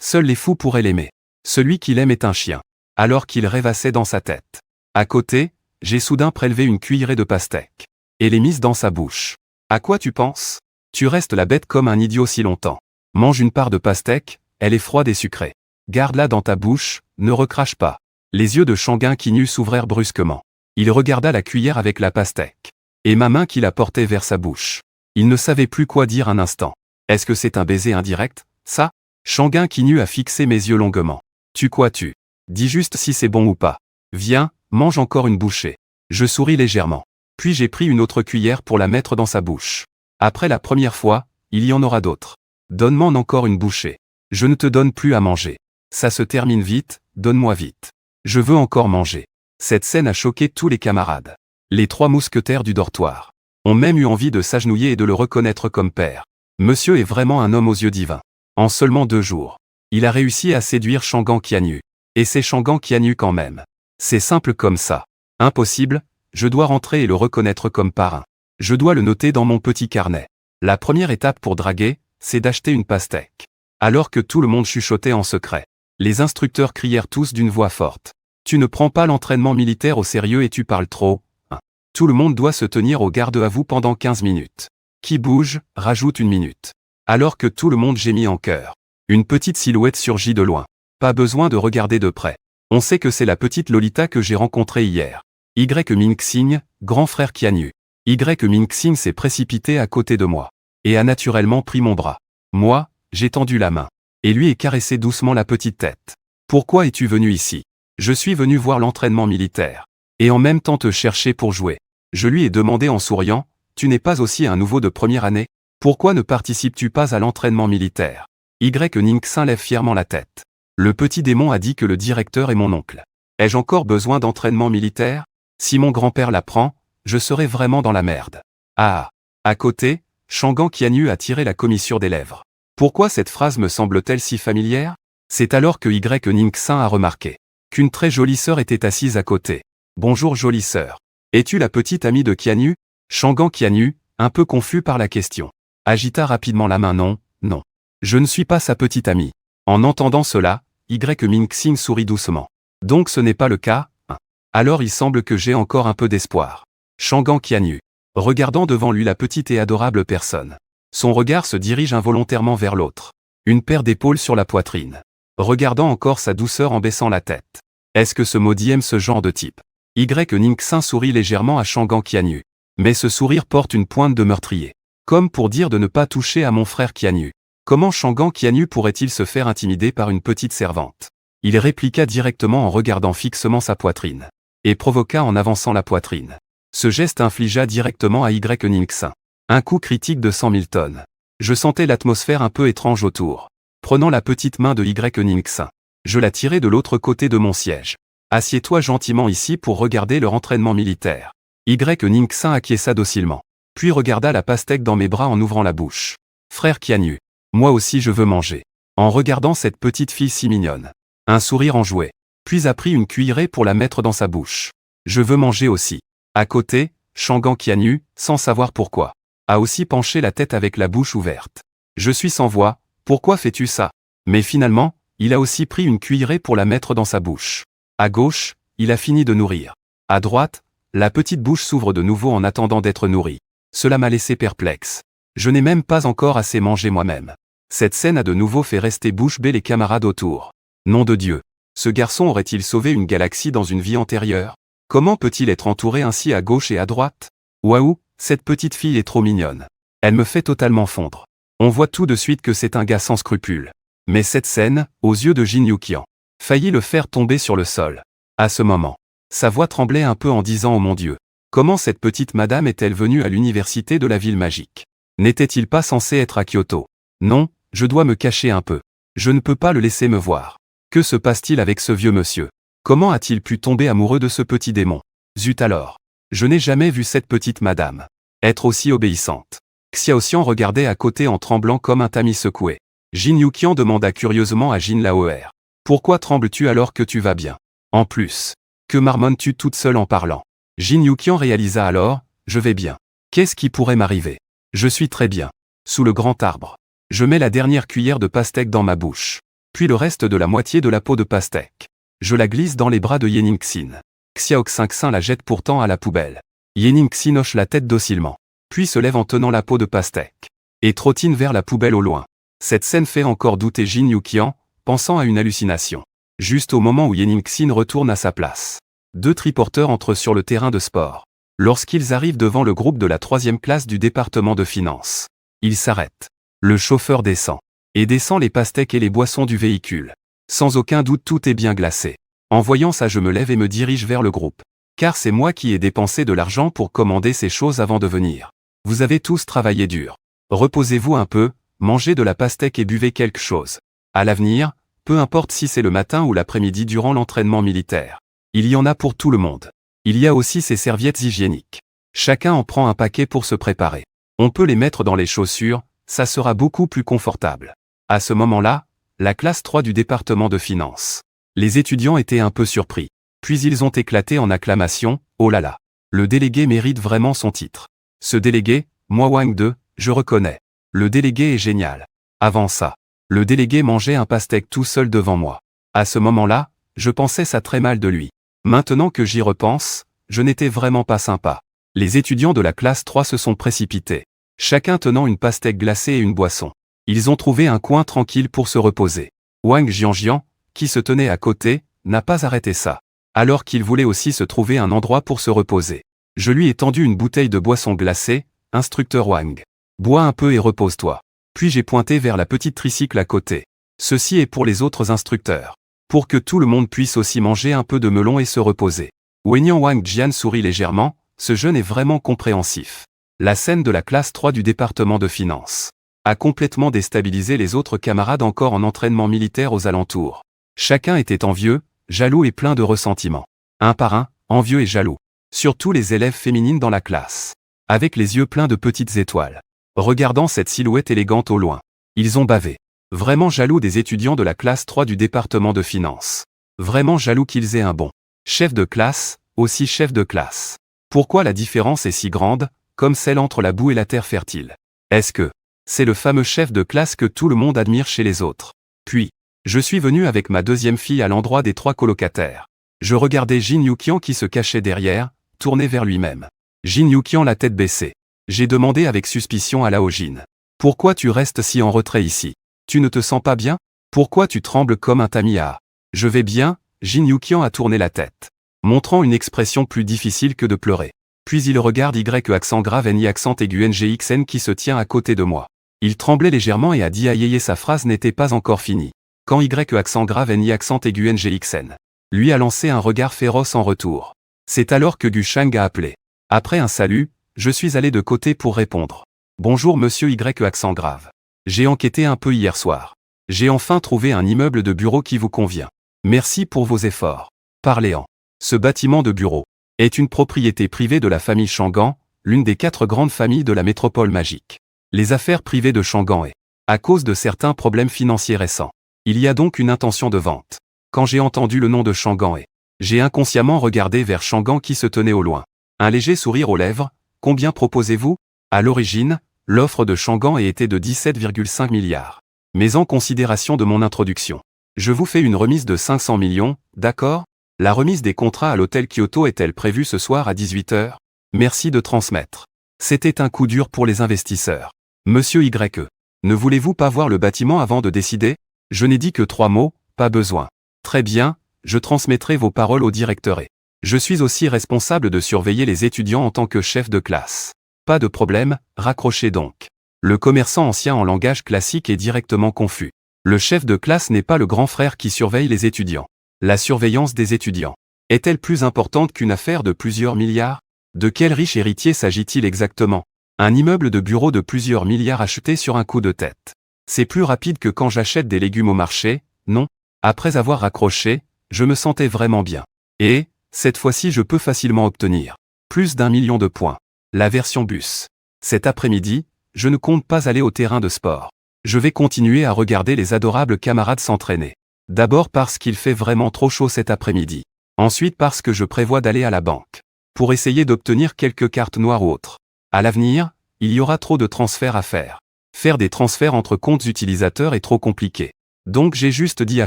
Seuls les fous pourraient l'aimer. Celui qui l'aime est un chien. Alors qu'il rêvassait dans sa tête. À côté, j'ai soudain prélevé une cuillerée de pastèque. Et l'ai mise dans sa bouche. À quoi tu penses? Tu restes la bête comme un idiot si longtemps. Mange une part de pastèque, elle est froide et sucrée. Garde-la dans ta bouche, ne recrache pas. Les yeux de Shangan Qianyu s'ouvrèrent brusquement. Il regarda la cuillère avec la pastèque. Et ma main qui la portait vers sa bouche. Il ne savait plus quoi dire un instant. Est-ce que c'est un baiser indirect, ça? Shangan Qianyu a fixé mes yeux longuement. Tu quoi tu? Dis juste si c'est bon ou pas. Viens, mange encore une bouchée. Je souris légèrement. Puis j'ai pris une autre cuillère pour la mettre dans sa bouche. Après la première fois, il y en aura d'autres. Donne-moi encore une bouchée. Je ne te donne plus à manger. Ça se termine vite, donne-moi vite. Je veux encore manger. Cette scène a choqué tous les camarades. Les 3 mousquetaires du dortoir ont même eu envie de s'agenouiller et de le reconnaître comme père. Monsieur est vraiment un homme aux yeux divins. En seulement 2 jours, il a réussi à séduire Shangan Qianyu. Et c'est Shangan Qianyu quand même. C'est simple comme ça. Impossible, je dois rentrer et le reconnaître comme parrain. Je dois le noter dans mon petit carnet. La première étape pour draguer, c'est d'acheter une pastèque. Alors que tout le monde chuchotait en secret. Les instructeurs crièrent tous d'une voix forte. Tu ne prends pas l'entraînement militaire au sérieux et tu parles trop, hein. Tout le monde doit se tenir au garde à vous pendant 15 minutes. Qui bouge, rajoute 1 minute. Alors que tout le monde gémit en chœur. Une petite silhouette surgit de loin. Pas besoin de regarder de près. On sait que c'est la petite Lolita que j'ai rencontrée hier. Y Mingxing, grand frère Qianyu. Y Mingxing s'est précipité à côté de moi. Et a naturellement pris mon bras. Moi, j'ai tendu la main. Et lui ai caressé doucement la petite tête. Pourquoi es-tu venu ici? Je suis venu voir l'entraînement militaire. Et en même temps te chercher pour jouer. Je lui ai demandé en souriant, tu n'es pas aussi un nouveau de première année? Pourquoi ne participes-tu pas à l'entraînement militaire? Y Ningxin lève fièrement la tête. Le petit démon a dit que le directeur est mon oncle. Ai-je encore besoin d'entraînement militaire? Si mon grand-père l'apprend, je serai vraiment dans la merde. Ah! À côté, Shangan Qianyu a tiré la commissure des lèvres. Pourquoi cette phrase me semble-t-elle si familière? C'est alors que Y Ningxin a remarqué qu'une très jolie sœur était assise à côté. Bonjour jolie sœur. Es-tu la petite amie de Qianyu? Shangan Qianyu, un peu confus par la question, agita rapidement la main. Non, non. Je ne suis pas sa petite amie. En entendant cela, Y Mingxing sourit doucement. Donc ce n'est pas le cas, hein. Alors il semble que j'ai encore un peu d'espoir. Shangan Qianyu, regardant devant lui la petite et adorable personne. Son regard se dirige involontairement vers l'autre. Une paire d'épaules sur la poitrine. Regardant encore sa douceur en baissant la tête. Est-ce que ce maudit aime ce genre de type? Y Ningxin sourit légèrement à Shangan Qianyu. Mais ce sourire porte une pointe de meurtrier. Comme pour dire de ne pas toucher à mon frère Qianyu. Comment Shangan Qianyu pourrait-il se faire intimider par une petite servante? Il répliqua directement en regardant fixement sa poitrine. Et provoqua en avançant la poitrine. Ce geste infligea directement à Y Ningxin un coup critique de 100 000 tonnes. Je sentais l'atmosphère un peu étrange autour. Prenant la petite main de Y Ningxin, je la tirai de l'autre côté de mon siège. Assieds-toi gentiment ici pour regarder leur entraînement militaire. Y Ningxin acquiesça docilement. Puis regarda la pastèque dans mes bras en ouvrant la bouche. Frère Qianyu, moi aussi je veux manger. En regardant cette petite fille si mignonne. Un sourire enjoué. Puis a pris une cuillerée pour la mettre dans sa bouche. Je veux manger aussi. À côté, Shangan Qianyu, sans savoir pourquoi, a aussi penché la tête avec la bouche ouverte. Je suis sans voix, pourquoi fais-tu ça? Mais finalement, il a aussi pris une cuillerée pour la mettre dans sa bouche. À gauche, il a fini de nourrir. À droite, la petite bouche s'ouvre de nouveau en attendant d'être nourrie. Cela m'a laissé perplexe. Je n'ai même pas encore assez mangé moi-même. Cette scène a de nouveau fait rester bouche bée les camarades autour. Nom de Dieu. Ce garçon aurait-il sauvé une galaxie dans une vie antérieure? Comment peut-il être entouré ainsi à gauche et à droite? Waouh, cette petite fille est trop mignonne. Elle me fait totalement fondre. On voit tout de suite que c'est un gars sans scrupules. Mais cette scène, aux yeux de Jin Yukian, faillit le faire tomber sur le sol. À ce moment, sa voix tremblait un peu en disant « Oh mon Dieu, comment cette petite madame est-elle venue à l'université de la ville magique? N'était-il pas censé être à Kyoto? Non, je dois me cacher un peu. Je ne peux pas le laisser me voir. Que se passe-t-il avec ce vieux monsieur? Comment a-t-il pu tomber amoureux de ce petit démon? Zut alors. Je n'ai jamais vu cette petite madame être aussi obéissante. » Xiaoxian regardait à côté en tremblant comme un tamis secoué. Jin Yukian demanda curieusement à Jin Laoer. « Pourquoi trembles-tu alors que tu vas bien? En plus, que marmonnes-tu toute seule en parlant? » Jin Yukian réalisa alors, « Je vais bien. Qu'est-ce qui pourrait m'arriver? Je suis très bien. Sous le grand arbre. Je mets la dernière cuillère de pastèque dans ma bouche. Puis le reste de la moitié de la peau de pastèque. Je la glisse dans les bras de Yeningxin. Xiaoxin la jette pourtant à la poubelle. Yeningxin hoche la tête docilement. Puis se lève en tenant la peau de pastèque. Et trottine vers la poubelle au loin. Cette scène fait encore douter Jin Yukian, pensant à une hallucination. Juste au moment où Yeningxin retourne à sa place. Deux triporteurs entrent sur le terrain de sport. Lorsqu'ils arrivent devant le groupe de la 3e classe du département de finances, ils s'arrêtent. Le chauffeur descend. Et descend les pastèques et les boissons du véhicule. Sans aucun doute tout est bien glacé. En voyant ça je me lève et me dirige vers le groupe. Car c'est moi qui ai dépensé de l'argent pour commander ces choses avant de venir. Vous avez tous travaillé dur. Reposez-vous un peu, mangez de la pastèque et buvez quelque chose. À l'avenir, peu importe si c'est le matin ou l'après-midi durant l'entraînement militaire. Il y en a pour tout le monde. Il y a aussi ces serviettes hygiéniques. Chacun en prend un paquet pour se préparer. On peut les mettre dans les chaussures, ça sera beaucoup plus confortable. À ce moment-là, la classe 3 du département de finances. Les étudiants étaient un peu surpris. Puis ils ont éclaté en acclamations, « Oh là là! Le délégué mérite vraiment son titre. Ce délégué, moi Wang 2, je reconnais. Le délégué est génial. » Avant ça, le délégué mangeait un pastèque tout seul devant moi. À ce moment-là, je pensais ça très mal de lui. Maintenant que j'y repense, je n'étais vraiment pas sympa. Les étudiants de la classe 3 se sont précipités. Chacun tenant une pastèque glacée et une boisson. Ils ont trouvé un coin tranquille pour se reposer. Wang Jianjian, qui se tenait à côté, n'a pas arrêté ça. Alors qu'il voulait aussi se trouver un endroit pour se reposer. Je lui ai tendu une bouteille de boisson glacée, « Instructeur Wang. Bois un peu et repose-toi. » Puis j'ai pointé vers la petite tricycle à côté. Ceci est pour les autres instructeurs. Pour que tout le monde puisse aussi manger un peu de melon et se reposer. Wenyang Wang Jian sourit légèrement, ce jeune est vraiment compréhensif. La scène de la classe 3 du département de finances a complètement déstabilisé les autres camarades encore en entraînement militaire aux alentours. Chacun était envieux, jaloux et plein de ressentiment. Un par un, envieux et jaloux. Surtout les élèves féminines dans la classe. Avec les yeux pleins de petites étoiles. Regardant cette silhouette élégante au loin. Ils ont bavé. Vraiment jaloux des étudiants de la classe 3 du département de finances. Vraiment jaloux qu'ils aient un bon chef de classe, aussi chef de classe. Pourquoi la différence est si grande, comme celle entre la boue et la terre fertile? Est-ce que c'est le fameux chef de classe que tout le monde admire chez les autres? Puis, je suis venu avec ma deuxième fille à l'endroit des 3 colocataires. Je regardais Jin Yukian qui se cachait derrière, tourné vers lui-même. Jin Yukian la tête baissée. J'ai demandé avec suspicion à Lao Jin. Pourquoi tu restes si en retrait ici? Tu ne te sens pas bien? Pourquoi tu trembles comme un tamiya? Je vais bien, Jin Yukian a tourné la tête, montrant une expression plus difficile que de pleurer. Puis il regarde Y accent grave Ni accent aigu NGXN qui se tient à côté de moi. Il tremblait légèrement et a dit aïe sa phrase n'était pas encore finie. Quand Y accent grave Ni accent aigu NGXN lui a lancé un regard féroce en retour. C'est alors que Gu Shang a appelé. Après un salut, je suis allé de côté pour répondre. Bonjour monsieur Y accent grave. J'ai enquêté un peu hier soir. J'ai enfin trouvé un immeuble de bureau qui vous convient. Merci pour vos efforts. Parléant. Ce bâtiment de bureau est une propriété privée de la famille Chang'an, l'une des 4 grandes familles de la métropole magique. Les affaires privées de Chang'an est, à cause de certains problèmes financiers récents. Il y a donc une intention de vente. Quand j'ai entendu le nom de Chang'an j'ai inconsciemment regardé vers Chang'an qui se tenait au loin. Un léger sourire aux lèvres. Combien proposez-vous? À l'origine, l'offre de Chang'an était de 17,5 milliards. Mais en considération de mon introduction, je vous fais une remise de 500 millions, d'accord? La remise des contrats à l'hôtel Kyoto est-elle prévue ce soir à 18 h? Merci de transmettre. C'était un coup dur pour les investisseurs. Monsieur YE. Ne voulez-vous pas voir le bâtiment avant de décider? Je n'ai dit que 3 mots, pas besoin. Très bien, je transmettrai vos paroles au directeur. Je suis aussi responsable de surveiller les étudiants en tant que chef de classe. Pas de problème, raccrochez donc. Le commerçant ancien en langage classique est directement confus. Le chef de classe n'est pas le grand frère qui surveille les étudiants. La surveillance des étudiants est-elle plus importante qu'une affaire de plusieurs milliards? De quel riche héritier s'agit-il exactement? Un immeuble de bureau de plusieurs milliards acheté sur un coup de tête. C'est plus rapide que quand j'achète des légumes au marché, non? Après avoir raccroché, je me sentais vraiment bien. Et, cette fois-ci je peux facilement obtenir plus d'1 million de points. La version bus. Cet après-midi, je ne compte pas aller au terrain de sport. Je vais continuer à regarder les adorables camarades s'entraîner. D'abord parce qu'il fait vraiment trop chaud cet après-midi. Ensuite parce que je prévois d'aller à la banque. Pour essayer d'obtenir quelques cartes noires ou autres. À l'avenir, il y aura trop de transferts à faire. Faire des transferts entre comptes utilisateurs est trop compliqué. Donc j'ai juste dit à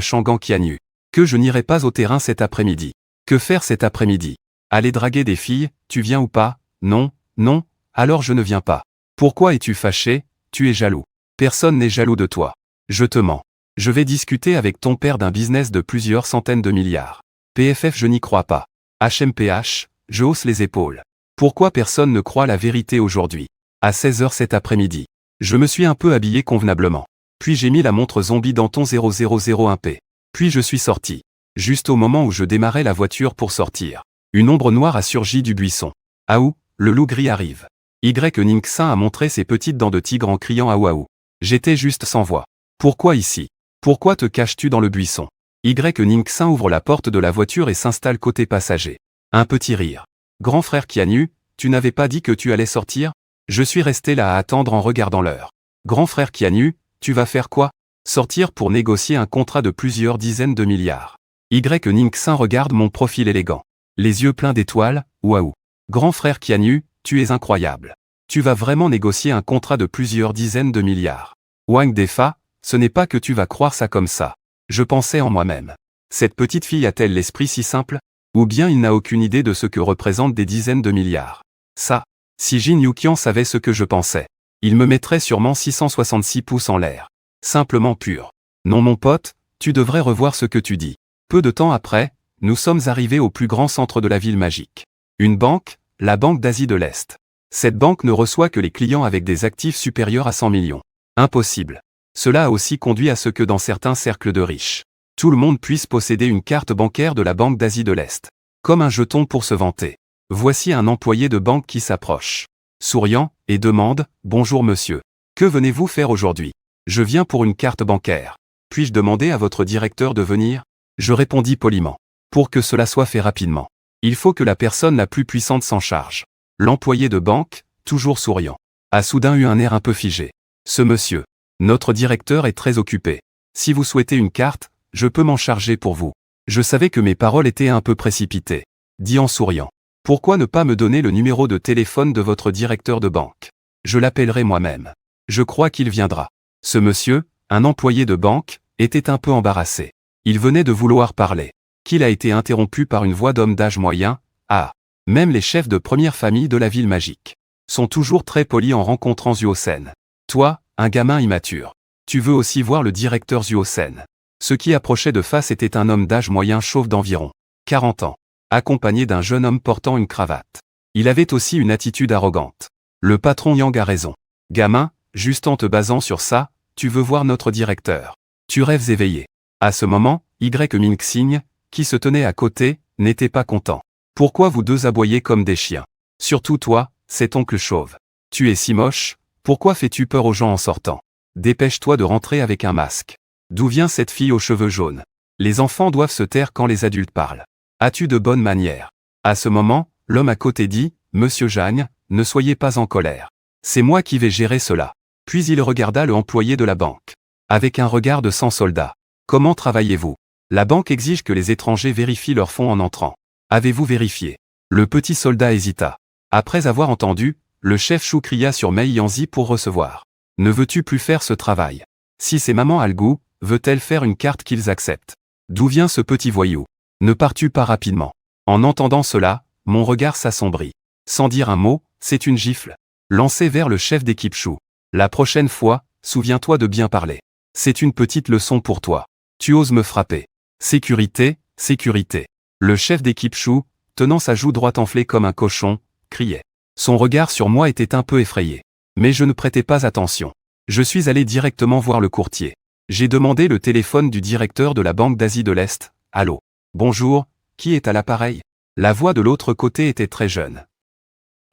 Shangan Qianyu que je n'irai pas au terrain cet après-midi. Que faire cet après-midi? Aller draguer des filles, tu viens ou pas? Non, non, alors je ne viens pas. Pourquoi es-tu fâché? Tu es jaloux. Personne n'est jaloux de toi. Je te mens. Je vais discuter avec ton père d'un business de plusieurs centaines de milliards. PFF, je n'y crois pas. HMPH, je hausse les épaules. Pourquoi personne ne croit la vérité aujourd'hui? À 16 h cet après-midi. Je me suis un peu habillé convenablement. Puis j'ai mis la montre zombie dans ton 0001P. Puis je suis sorti. Juste au moment où je démarrais la voiture pour sortir. Une ombre noire a surgi du buisson. Aou, le loup gris arrive. Ningxin a montré ses petites dents de tigre en criant aou. J'étais juste sans voix. Pourquoi ici? Pourquoi te caches-tu dans le buisson? Ningxin ouvre la porte de la voiture et s'installe côté passager. Un petit rire. Grand frère Qianyu, tu n'avais pas dit que tu allais sortir? Je suis resté là à attendre en regardant l'heure. Grand frère Qianyu, tu vas faire quoi? Sortir pour négocier un contrat de plusieurs dizaines de milliards. Ningxin regarde mon profil élégant. Les yeux pleins d'étoiles, waouh. Grand frère Qianyu, tu es incroyable. Tu vas vraiment négocier un contrat de plusieurs dizaines de milliards. Wang Defa, ce n'est pas que tu vas croire ça comme ça. Je pensais en moi-même. Cette petite fille a-t-elle l'esprit si simple? Ou bien il n'a aucune idée de ce que représentent des dizaines de milliards? Ça, si Jin Yuqian savait ce que je pensais, il me mettrait sûrement 666 pouces en l'air. Simplement pur. Non mon pote, tu devrais revoir ce que tu dis. Peu de temps après, nous sommes arrivés au plus grand centre de la ville magique. Une banque, la Banque d'Asie de l'Est. Cette banque ne reçoit que les clients avec des actifs supérieurs à 100 millions. Impossible. Cela a aussi conduit à ce que dans certains cercles de riches, tout le monde puisse posséder une carte bancaire de la Banque d'Asie de l'Est. Comme un jeton pour se vanter. Voici un employé de banque qui s'approche. Souriant, et demande, « Bonjour monsieur. Que venez-vous faire aujourd'hui? Je viens pour une carte bancaire. Puis-je demander à votre directeur de venir? » Je répondis poliment. Pour que cela soit fait rapidement. Il faut que la personne la plus puissante s'en charge. L'employé de banque, toujours souriant, a soudain eu un air un peu figé. Ce monsieur, notre directeur est très occupé. Si vous souhaitez une carte, je peux m'en charger pour vous. Je savais que mes paroles étaient un peu précipitées. Dit en souriant. Pourquoi ne pas me donner le numéro de téléphone de votre directeur de banque? Je l'appellerai moi-même. Je crois qu'il viendra. Ce monsieur, un employé de banque, était un peu embarrassé. Il venait de vouloir parler. Qu'il a été interrompu par une voix d'homme d'âge moyen. Ah. Même les chefs de première famille de la ville magique sont toujours très polis en rencontrant Zuo-sen. Toi, un gamin immature. Tu veux aussi voir le directeur Zuo-sen. Ce qui approchait de face était un homme d'âge moyen chauve d'environ 40 ans, accompagné d'un jeune homme portant une cravate. Il avait aussi une attitude arrogante. Le patron Yang a raison. Gamin, juste en te basant sur ça, tu veux voir notre directeur. Tu rêves éveillé. À ce moment, Mingxing, qui se tenait à côté, n'était pas content. Pourquoi vous deux aboyez comme des chiens? Surtout toi, cet oncle chauve. Tu es si moche, pourquoi fais-tu peur aux gens en sortant? Dépêche-toi de rentrer avec un masque. D'où vient cette fille aux cheveux jaunes? Les enfants doivent se taire quand les adultes parlent. As-tu de bonnes manières? À ce moment, l'homme à côté dit, Monsieur Jagne, ne soyez pas en colère. C'est moi qui vais gérer cela. Puis il regarda le employé de la banque. Avec un regard de 100 soldats. Comment travaillez-vous? La banque exige que les étrangers vérifient leurs fonds en entrant. Avez-vous vérifié? Le petit soldat hésita. Après avoir entendu, le chef Chou cria sur Mei Yanzi pour recevoir. Ne veux-tu plus faire ce travail? Si c'est maman Algou, veut-elle faire une carte qu'ils acceptent? D'où vient ce petit voyou? Ne pars-tu pas rapidement? En entendant cela, mon regard s'assombrit. Sans dire un mot, c'est une gifle. Lancée vers le chef d'équipe Chou. La prochaine fois, souviens-toi de bien parler. C'est une petite leçon pour toi. Tu oses me frapper. Sécurité, sécurité. Le chef d'équipe Chou, tenant sa joue droite enflée comme un cochon, criait. Son regard sur moi était un peu effrayé. Mais je ne prêtais pas attention. Je suis allé directement voir le courtier. J'ai demandé le téléphone du directeur de la Banque d'Asie de l'Est. Allô? Bonjour, qui est à l'appareil? La voix de l'autre côté était très jeune.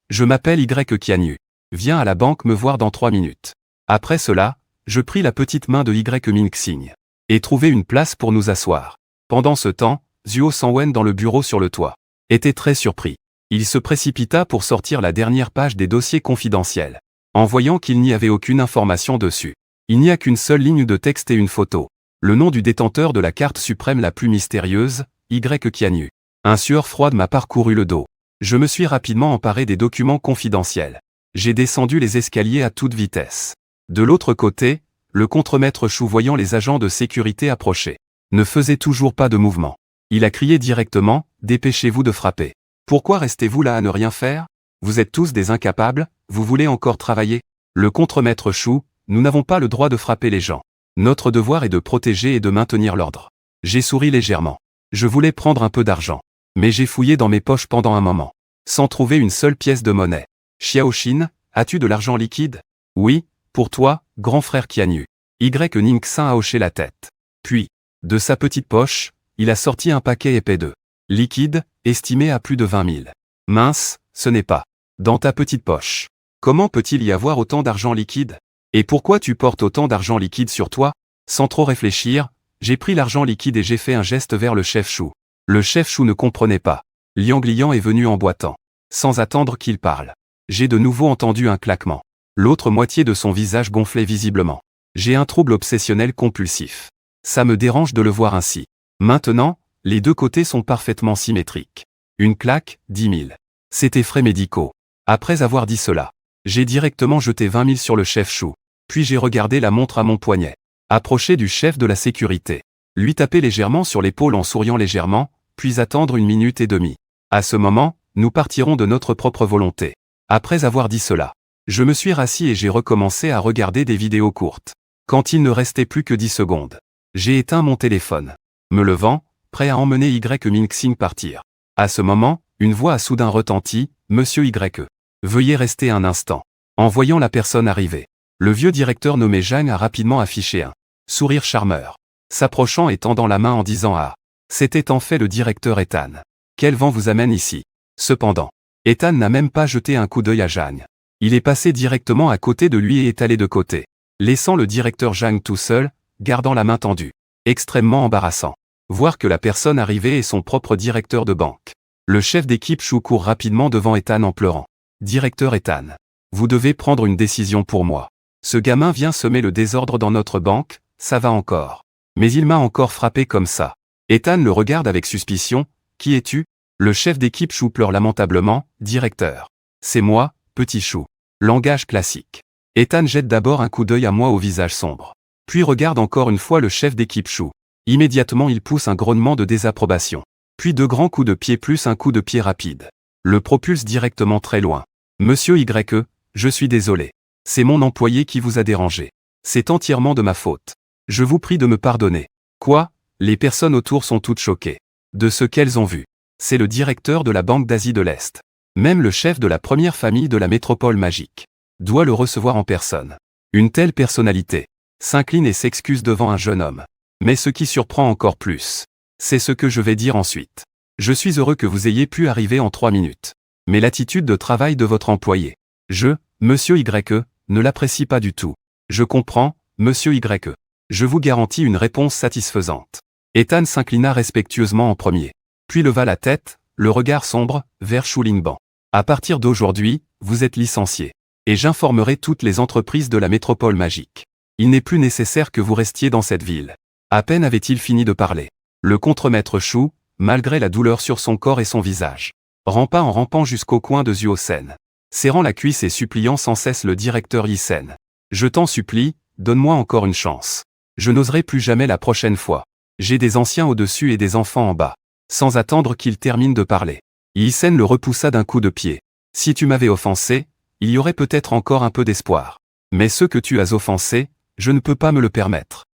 Je m'appelle Y Kianyu. Viens à la banque me voir dans 3 minutes. Après cela, je pris la petite main de Y Mingxing et trouvé une place pour nous asseoir. Pendant ce temps, Zuo Sanwen dans le bureau sur le toit était très surpris. Il se précipita pour sortir la dernière page des dossiers confidentiels. En voyant qu'il n'y avait aucune information dessus. Il n'y a qu'une seule ligne de texte et une photo. Le nom du détenteur de la carte suprême la plus mystérieuse, Y Kianyu. Un sueur froide m'a parcouru le dos. Je me suis rapidement emparé des documents confidentiels. J'ai descendu les escaliers à toute vitesse. De l'autre côté, le contremaître Chou voyant les agents de sécurité approcher, ne faisait toujours pas de mouvement. Il a crié directement, « Dépêchez-vous de frapper. Pourquoi restez-vous là à ne rien faire? Vous êtes tous des incapables, vous voulez encore travailler ?» Le contremaître Chou, nous n'avons pas le droit de frapper les gens. Notre devoir est de protéger et de maintenir l'ordre. J'ai souri légèrement. Je voulais prendre un peu d'argent. Mais j'ai fouillé dans mes poches pendant un moment, sans trouver une seule pièce de monnaie. Xiaoxin, as-tu de l'argent liquide? Oui, pour toi, grand frère Kianyu. Y Ningxin a hoché la tête. Puis, de sa petite poche, il a sorti un paquet épais de liquide, estimé à plus de 20 000. Mince, ce n'est pas dans ta petite poche. Comment peut-il y avoir autant d'argent liquide? Et pourquoi tu portes autant d'argent liquide sur toi? Sans trop réfléchir, j'ai pris l'argent liquide et j'ai fait un geste vers le chef Chou. Le chef Chou ne comprenait pas. Liang Liang est venu en boitant. Sans attendre qu'il parle. J'ai de nouveau entendu un claquement. L'autre moitié de son visage gonflait visiblement. J'ai un trouble obsessionnel compulsif. Ça me dérange de le voir ainsi. Maintenant, les deux côtés sont parfaitement symétriques. Une claque, 10 000. C'était frais médicaux. Après avoir dit cela, j'ai directement jeté 20 000 sur le chef Chou. Puis j'ai regardé la montre à mon poignet. Approché du chef de la sécurité. Lui taper légèrement sur l'épaule en souriant légèrement, puis attendre 1 minute et demie. À ce moment, nous partirons de notre propre volonté. Après avoir dit cela, je me suis rassis et j'ai recommencé à regarder des vidéos courtes. Quand il ne restait plus que 10 secondes, j'ai éteint mon téléphone. Me levant, prêt à emmener Y Mingxing partir. À ce moment, une voix a soudain retenti, « Monsieur Y. Veuillez rester un instant. » En voyant la personne arriver, le vieux directeur nommé Zhang a rapidement affiché un sourire charmeur, s'approchant et tendant la main en disant « Ah !» C'était en fait le directeur Ethan. Quel vent vous amène ici? Cependant, Ethan n'a même pas jeté un coup d'œil à Zhang. Il est passé directement à côté de lui et est allé de côté, laissant le directeur Zhang tout seul, gardant la main tendue. Extrêmement embarrassant. Voir que la personne arrivée est son propre directeur de banque. Le chef d'équipe Chou court rapidement devant Ethan en pleurant. Directeur Ethan, vous devez prendre une décision pour moi. Ce gamin vient semer le désordre dans notre banque, ça va encore. Mais il m'a encore frappé comme ça. Ethan le regarde avec suspicion. Qui es-tu? Le chef d'équipe Chou pleure lamentablement. Directeur. C'est moi, petit Chou. Langage classique. Ethan jette d'abord un coup d'œil à moi au visage sombre. Puis regarde encore une fois le chef d'équipe Chou. Immédiatement il pousse un grognement de désapprobation. Puis 2 grands coups de pied plus un coup de pied rapide. Le propulse directement très loin. Monsieur Y, je suis désolé. C'est mon employé qui vous a dérangé. C'est entièrement de ma faute. Je vous prie de me pardonner. Quoi? Les personnes autour sont toutes choquées. De ce qu'elles ont vu. C'est le directeur de la Banque d'Asie de l'Est. Même le chef de la première famille de la métropole magique doit le recevoir en personne. Une telle personnalité s'incline et s'excuse devant un jeune homme. Mais ce qui surprend encore plus, c'est ce que je vais dire ensuite. Je suis heureux que vous ayez pu arriver en 3 minutes. Mais l'attitude de travail de votre employé, Monsieur Y, ne l'apprécie pas du tout. Je comprends, Monsieur Y. Je vous garantis une réponse satisfaisante. Ethan s'inclina respectueusement en premier. Puis leva la tête, le regard sombre, vers Chou Lingban. À partir d'aujourd'hui, vous êtes licencié. Et j'informerai toutes les entreprises de la métropole magique. Il n'est plus nécessaire que vous restiez dans cette ville. À peine avait-il fini de parler. Le contremaître Chou, malgré la douleur sur son corps et son visage, rampa en rampant jusqu'au coin de Zuo-sen. Serrant la cuisse et suppliant sans cesse le directeur Yi-sen. Je t'en supplie, donne-moi encore une chance. Je n'oserai plus jamais la prochaine fois. J'ai des anciens au-dessus et des enfants en bas. sans attendre qu'il termine de parler. Yi-sen le repoussa d'un coup de pied. Si tu m'avais offensé, il y aurait peut-être encore un peu d'espoir. Mais ceux que tu as offensés, je ne peux pas me le permettre.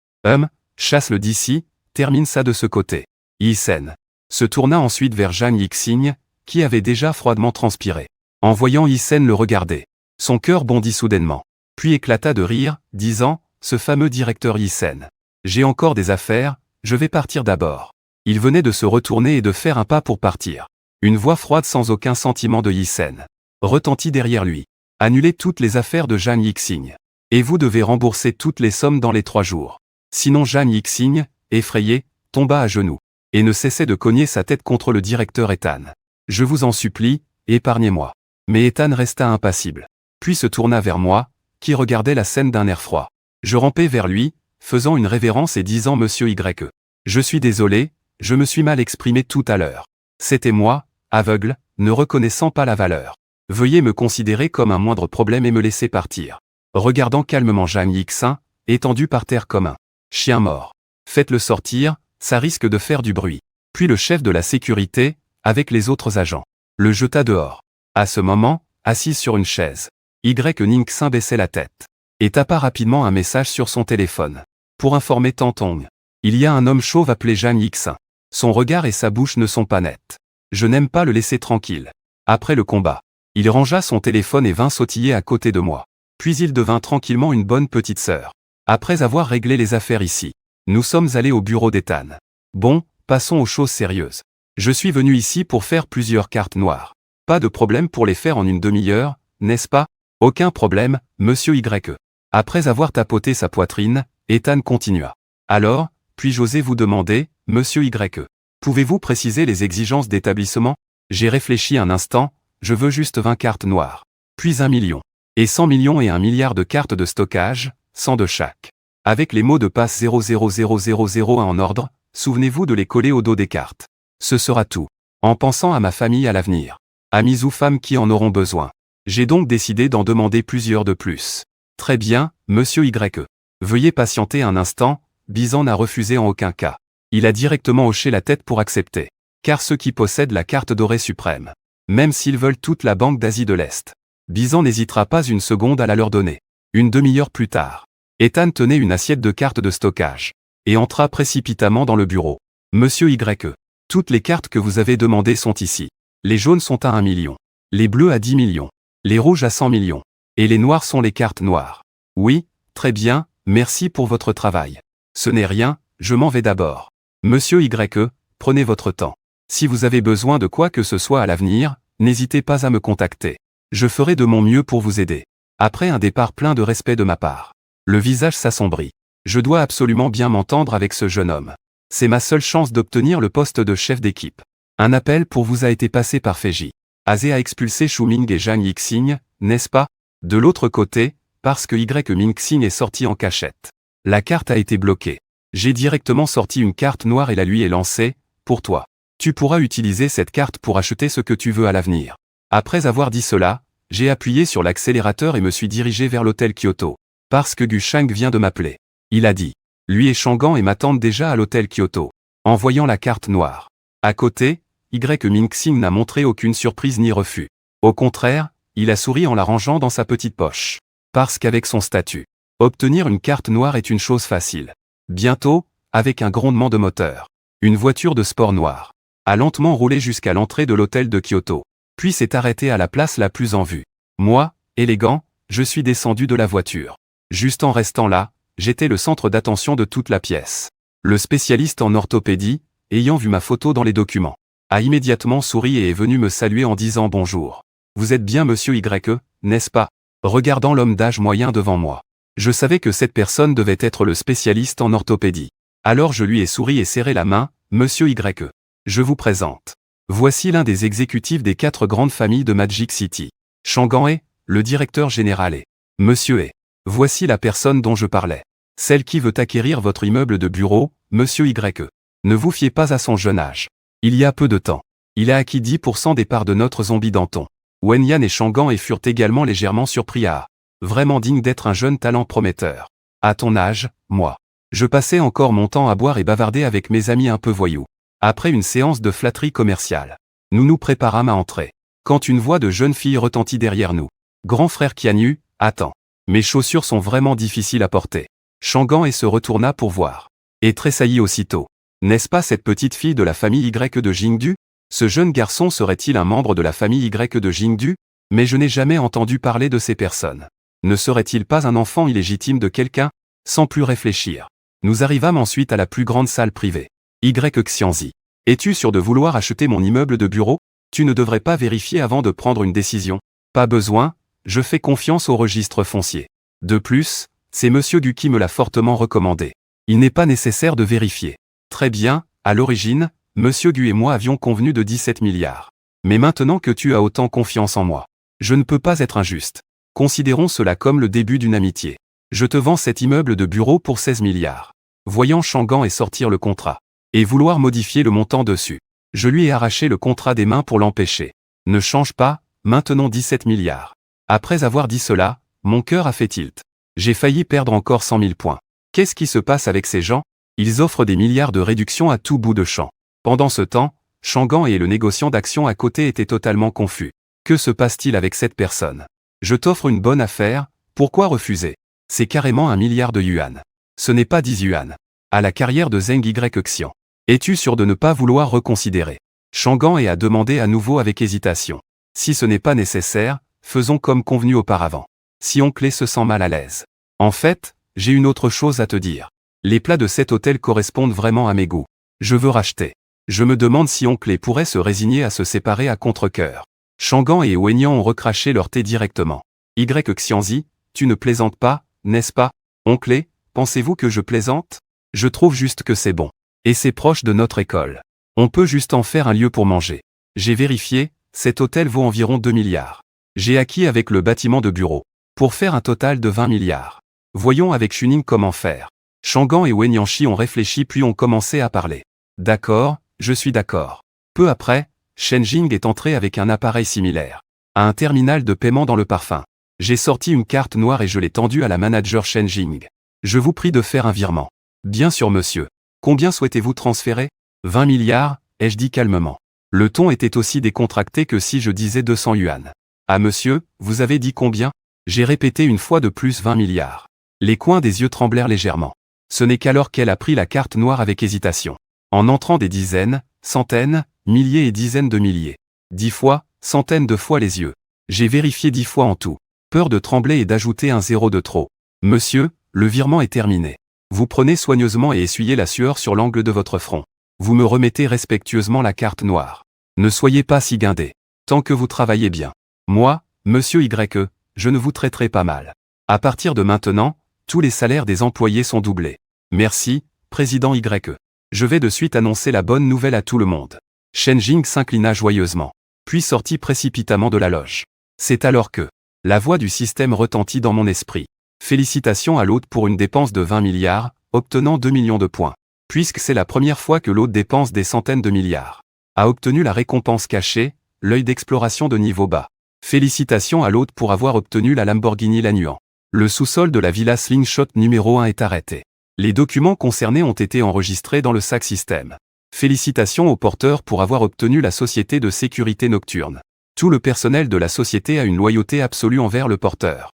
Chasse-le d'ici, termine ça de ce côté. Yi-sen se tourna ensuite vers Jang Yixing, qui avait déjà froidement transpiré. En voyant Yi-sen le regarder, son cœur bondit soudainement, puis éclata de rire, disant, ce fameux directeur Yi-sen. J'ai encore des affaires, je vais partir d'abord. Il venait de se retourner et de faire un pas pour partir. Une voix froide sans aucun sentiment de Yi-sen retentit derrière lui. Annulez toutes les affaires de Jang Yixing. Et vous devez rembourser toutes les sommes dans les 3 jours. Sinon Jang Yixing, effrayé, tomba à genoux, et ne cessait de cogner sa tête contre le directeur Ethan. Je vous en supplie, épargnez-moi. Mais Ethan resta impassible. Puis se tourna vers moi, qui regardait la scène d'un air froid. Je rampai vers lui, faisant une révérence et disant Monsieur Y. Je suis désolé, je me suis mal exprimé tout à l'heure. C'était moi, aveugle, ne reconnaissant pas la valeur. Veuillez me considérer comme un moindre problème et me laisser partir. Regardant calmement Jang Yixing, étendu par terre comme un chien mort. Faites-le sortir, ça risque de faire du bruit. Puis le chef de la sécurité, avec les autres agents, le jeta dehors. À ce moment, assise sur une chaise, Yixing baissait la tête et tapa rapidement un message sur son téléphone. Pour informer Tantong, il y a un homme chauve appelé Jang Yixing. Son regard et sa bouche ne sont pas nets. Je n'aime pas le laisser tranquille. Après le combat, il rangea son téléphone et vint sautiller à côté de moi. Puis il devint tranquillement une bonne petite sœur. Après avoir réglé les affaires ici, nous sommes allés au bureau d'Ethan. Bon, passons aux choses sérieuses. Je suis venu ici pour faire plusieurs cartes noires. Pas de problème pour les faire en une demi-heure, n'est-ce pas? Aucun problème, Monsieur Y. Après avoir tapoté sa poitrine, Ethan continua. Alors, puis-je oser vous demander, Monsieur Y. Pouvez-vous préciser les exigences d'établissement? J'ai réfléchi un instant, je veux juste 20 cartes noires. Puis 1 million. Et 100 millions et 1 milliard de cartes de stockage, 100 de chaque. Avec les mots de passe 000001 en ordre, souvenez-vous de les coller au dos des cartes. Ce sera tout. En pensant à ma famille à l'avenir. Amis ou femmes qui en auront besoin. J'ai donc décidé d'en demander plusieurs de plus. Très bien, Monsieur Y. Veuillez patienter un instant, Bizan n'a refusé en aucun cas. Il a directement hoché la tête pour accepter. Car ceux qui possèdent la carte dorée suprême, même s'ils veulent toute la Banque d'Asie de l'Est, Bizan n'hésitera pas une seconde à la leur donner. Une demi-heure plus tard, Ethan tenait une assiette de cartes de stockage et entra précipitamment dans le bureau. Monsieur Y. Toutes les cartes que vous avez demandées sont ici. Les jaunes sont à 1 million. Les bleus à 10 millions. Les rouges à 100 millions. Et les noirs sont les cartes noires. Oui, très bien, merci pour votre travail. Ce n'est rien, je m'en vais d'abord. Monsieur Y. Prenez votre temps. Si vous avez besoin de quoi que ce soit à l'avenir, n'hésitez pas à me contacter. Je ferai de mon mieux pour vous aider. Après un départ plein de respect de ma part, le visage s'assombrit. Je dois absolument bien m'entendre avec ce jeune homme. C'est ma seule chance d'obtenir le poste de chef d'équipe. Un appel pour vous a été passé par Feiji. Aze a expulsé Shu Ming et Jang Yixing, n'est-ce pas? De l'autre côté, parce que Mingxing est sorti en cachette. La carte a été bloquée. J'ai directement sorti une carte noire et la lui ai lancée, pour toi. Tu pourras utiliser cette carte pour acheter ce que tu veux à l'avenir. Après avoir dit cela, j'ai appuyé sur l'accélérateur et me suis dirigé vers l'hôtel Kyoto. Parce que Gu Shang vient de m'appeler. Il a dit. Lui et Shangan et m'attendent déjà à l'hôtel Kyoto. En voyant la carte noire. À côté, Mingxing n'a montré aucune surprise ni refus. Au contraire, il a souri en la rangeant dans sa petite poche. Parce qu'avec son statut, obtenir une carte noire est une chose facile. Bientôt, avec un grondement de moteur, une voiture de sport noire a lentement roulé jusqu'à l'entrée de l'hôtel de Kyoto, puis s'est arrêtée à la place la plus en vue. Moi, élégant, je suis descendu de la voiture. Juste en restant là, j'étais le centre d'attention de toute la pièce. Le spécialiste en orthopédie, ayant vu ma photo dans les documents, a immédiatement souri et est venu me saluer en disant bonjour. Vous êtes bien Monsieur Y, n'est-ce pas? Regardant l'homme d'âge moyen devant moi. Je savais que cette personne devait être le spécialiste en orthopédie. Alors je lui ai souri et serré la main, Monsieur Y. Je vous présente. Voici l'un des exécutifs des 4 grandes familles de Magic City. Shangan est, le directeur général est. Monsieur est. Voici la personne dont je parlais. Celle qui veut acquérir votre immeuble de bureau, Monsieur Y. Ne vous fiez pas à son jeune âge. Il y a peu de temps, il a acquis 10% des parts de notre zombie Danton. Wenyan et Shangan et furent également légèrement surpris à. Vraiment digne d'être un jeune talent prometteur. À ton âge, moi. Je passais encore mon temps à boire et bavarder avec mes amis un peu voyous. Après une séance de flatterie commerciale, nous nous préparâmes à entrer. Quand une voix de jeune fille retentit derrière nous. Grand frère Kianyu, attends. Mes chaussures sont vraiment difficiles à porter. Shangan et se retourna pour voir. Et tressaillit aussitôt. N'est-ce pas cette petite fille de la famille Y de Jingdu? Ce jeune garçon serait-il un membre de la famille Y de Jingdu? Mais je n'ai jamais entendu parler de ces personnes. Ne serait-il pas un enfant illégitime de quelqu'un? Sans plus réfléchir. Nous arrivâmes ensuite à la plus grande salle privée. Y Xianzi. Es-tu sûr de vouloir acheter mon immeuble de bureau? Tu ne devrais pas vérifier avant de prendre une décision. Pas besoin, je fais confiance au registre foncier. De plus, c'est Monsieur Gu qui me l'a fortement recommandé. Il n'est pas nécessaire de vérifier. Très bien, à l'origine, Monsieur Gu et moi avions convenu de 17 milliards. Mais maintenant que tu as autant confiance en moi, je ne peux pas être injuste. Considérons cela comme le début d'une amitié. Je te vends cet immeuble de bureau pour 16 milliards. Voyant Shangan et sortir le contrat. Et vouloir modifier le montant dessus. Je lui ai arraché le contrat des mains pour l'empêcher. Ne change pas, maintenant 17 milliards. Après avoir dit cela, mon cœur a fait tilt. J'ai failli perdre encore 100 000 points. Qu'est-ce qui se passe avec ces gens? Ils offrent des milliards de réduction à tout bout de champ. Pendant ce temps, Shangan et le négociant d'actions à côté étaient totalement confus. Que se passe-t-il avec cette personne? Je t'offre une bonne affaire, pourquoi refuser? C'est carrément 1 milliard de yuan. Ce n'est pas 10 yuan. À la carrière de Zheng Y Xian. Es-tu sûr de ne pas vouloir reconsidérer? Shangan a demandé à nouveau avec hésitation. Si ce n'est pas nécessaire, faisons comme convenu auparavant. Si Oncle se sent mal à l'aise. En fait, j'ai une autre chose à te dire. Les plats de cet hôtel correspondent vraiment à mes goûts. Je veux racheter. Je me demande si Oncle pourrait se résigner à se séparer à contre-cœur. Shangan et Wenyan ont recraché leur thé directement. Y Xianzi, tu ne plaisantes pas, n'est-ce pas? Oncle, pensez-vous que je plaisante? Je trouve juste que c'est bon. Et c'est proche de notre école. On peut juste en faire un lieu pour manger. J'ai vérifié, cet hôtel vaut environ 2 milliards. J'ai acquis avec le bâtiment de bureau. Pour faire un total de 20 milliards. Voyons avec Shuning comment faire. Shangan et Wenyanshi ont réfléchi puis ont commencé à parler. D'accord, je suis d'accord. Peu après, Shen Jing est entré avec un appareil similaire. À un terminal de paiement dans le parfum. J'ai sorti une carte noire et je l'ai tendue à la manager Shen Jing. Je vous prie de faire un virement. Bien sûr monsieur. Combien souhaitez-vous transférer? 20 milliards, ai-je dit calmement. Le ton était aussi décontracté que si je disais 200 yuan. Ah monsieur, vous avez dit combien? J'ai répété une fois de plus 20 milliards. Les coins des yeux tremblèrent légèrement. Ce n'est qu'alors qu'elle a pris la carte noire avec hésitation. En entrant des dizaines, centaines, milliers et dizaines de milliers. 10 fois, centaines de fois les yeux. J'ai vérifié 10 fois en tout. Peur de trembler et d'ajouter un zéro de trop. Monsieur, le virement est terminé. Vous prenez soigneusement et essuyez la sueur sur l'angle de votre front. Vous me remettez respectueusement la carte noire. Ne soyez pas si guindé. Tant que vous travaillez bien. Moi, monsieur Y, je ne vous traiterai pas mal. À partir de maintenant, tous les salaires des employés sont doublés. Merci, président Y. Je vais de suite annoncer la bonne nouvelle à tout le monde. Shen Jing s'inclina joyeusement. Puis sortit précipitamment de la loge. C'est alors que la voix du système retentit dans mon esprit. Félicitations à l'hôte pour une dépense de 20 milliards, obtenant 2 millions de points. Puisque c'est la première fois que l'hôte dépense des centaines de milliards. A obtenu la récompense cachée, l'œil d'exploration de niveau bas. Félicitations à l'hôte pour avoir obtenu la Lamborghini Lannuan. Le sous-sol de la villa Slingshot numéro 1 est arrêté. Les documents concernés ont été enregistrés dans le sac système. Félicitations au porteur pour avoir obtenu la société de sécurité nocturne. Tout le personnel de la société a une loyauté absolue envers le porteur.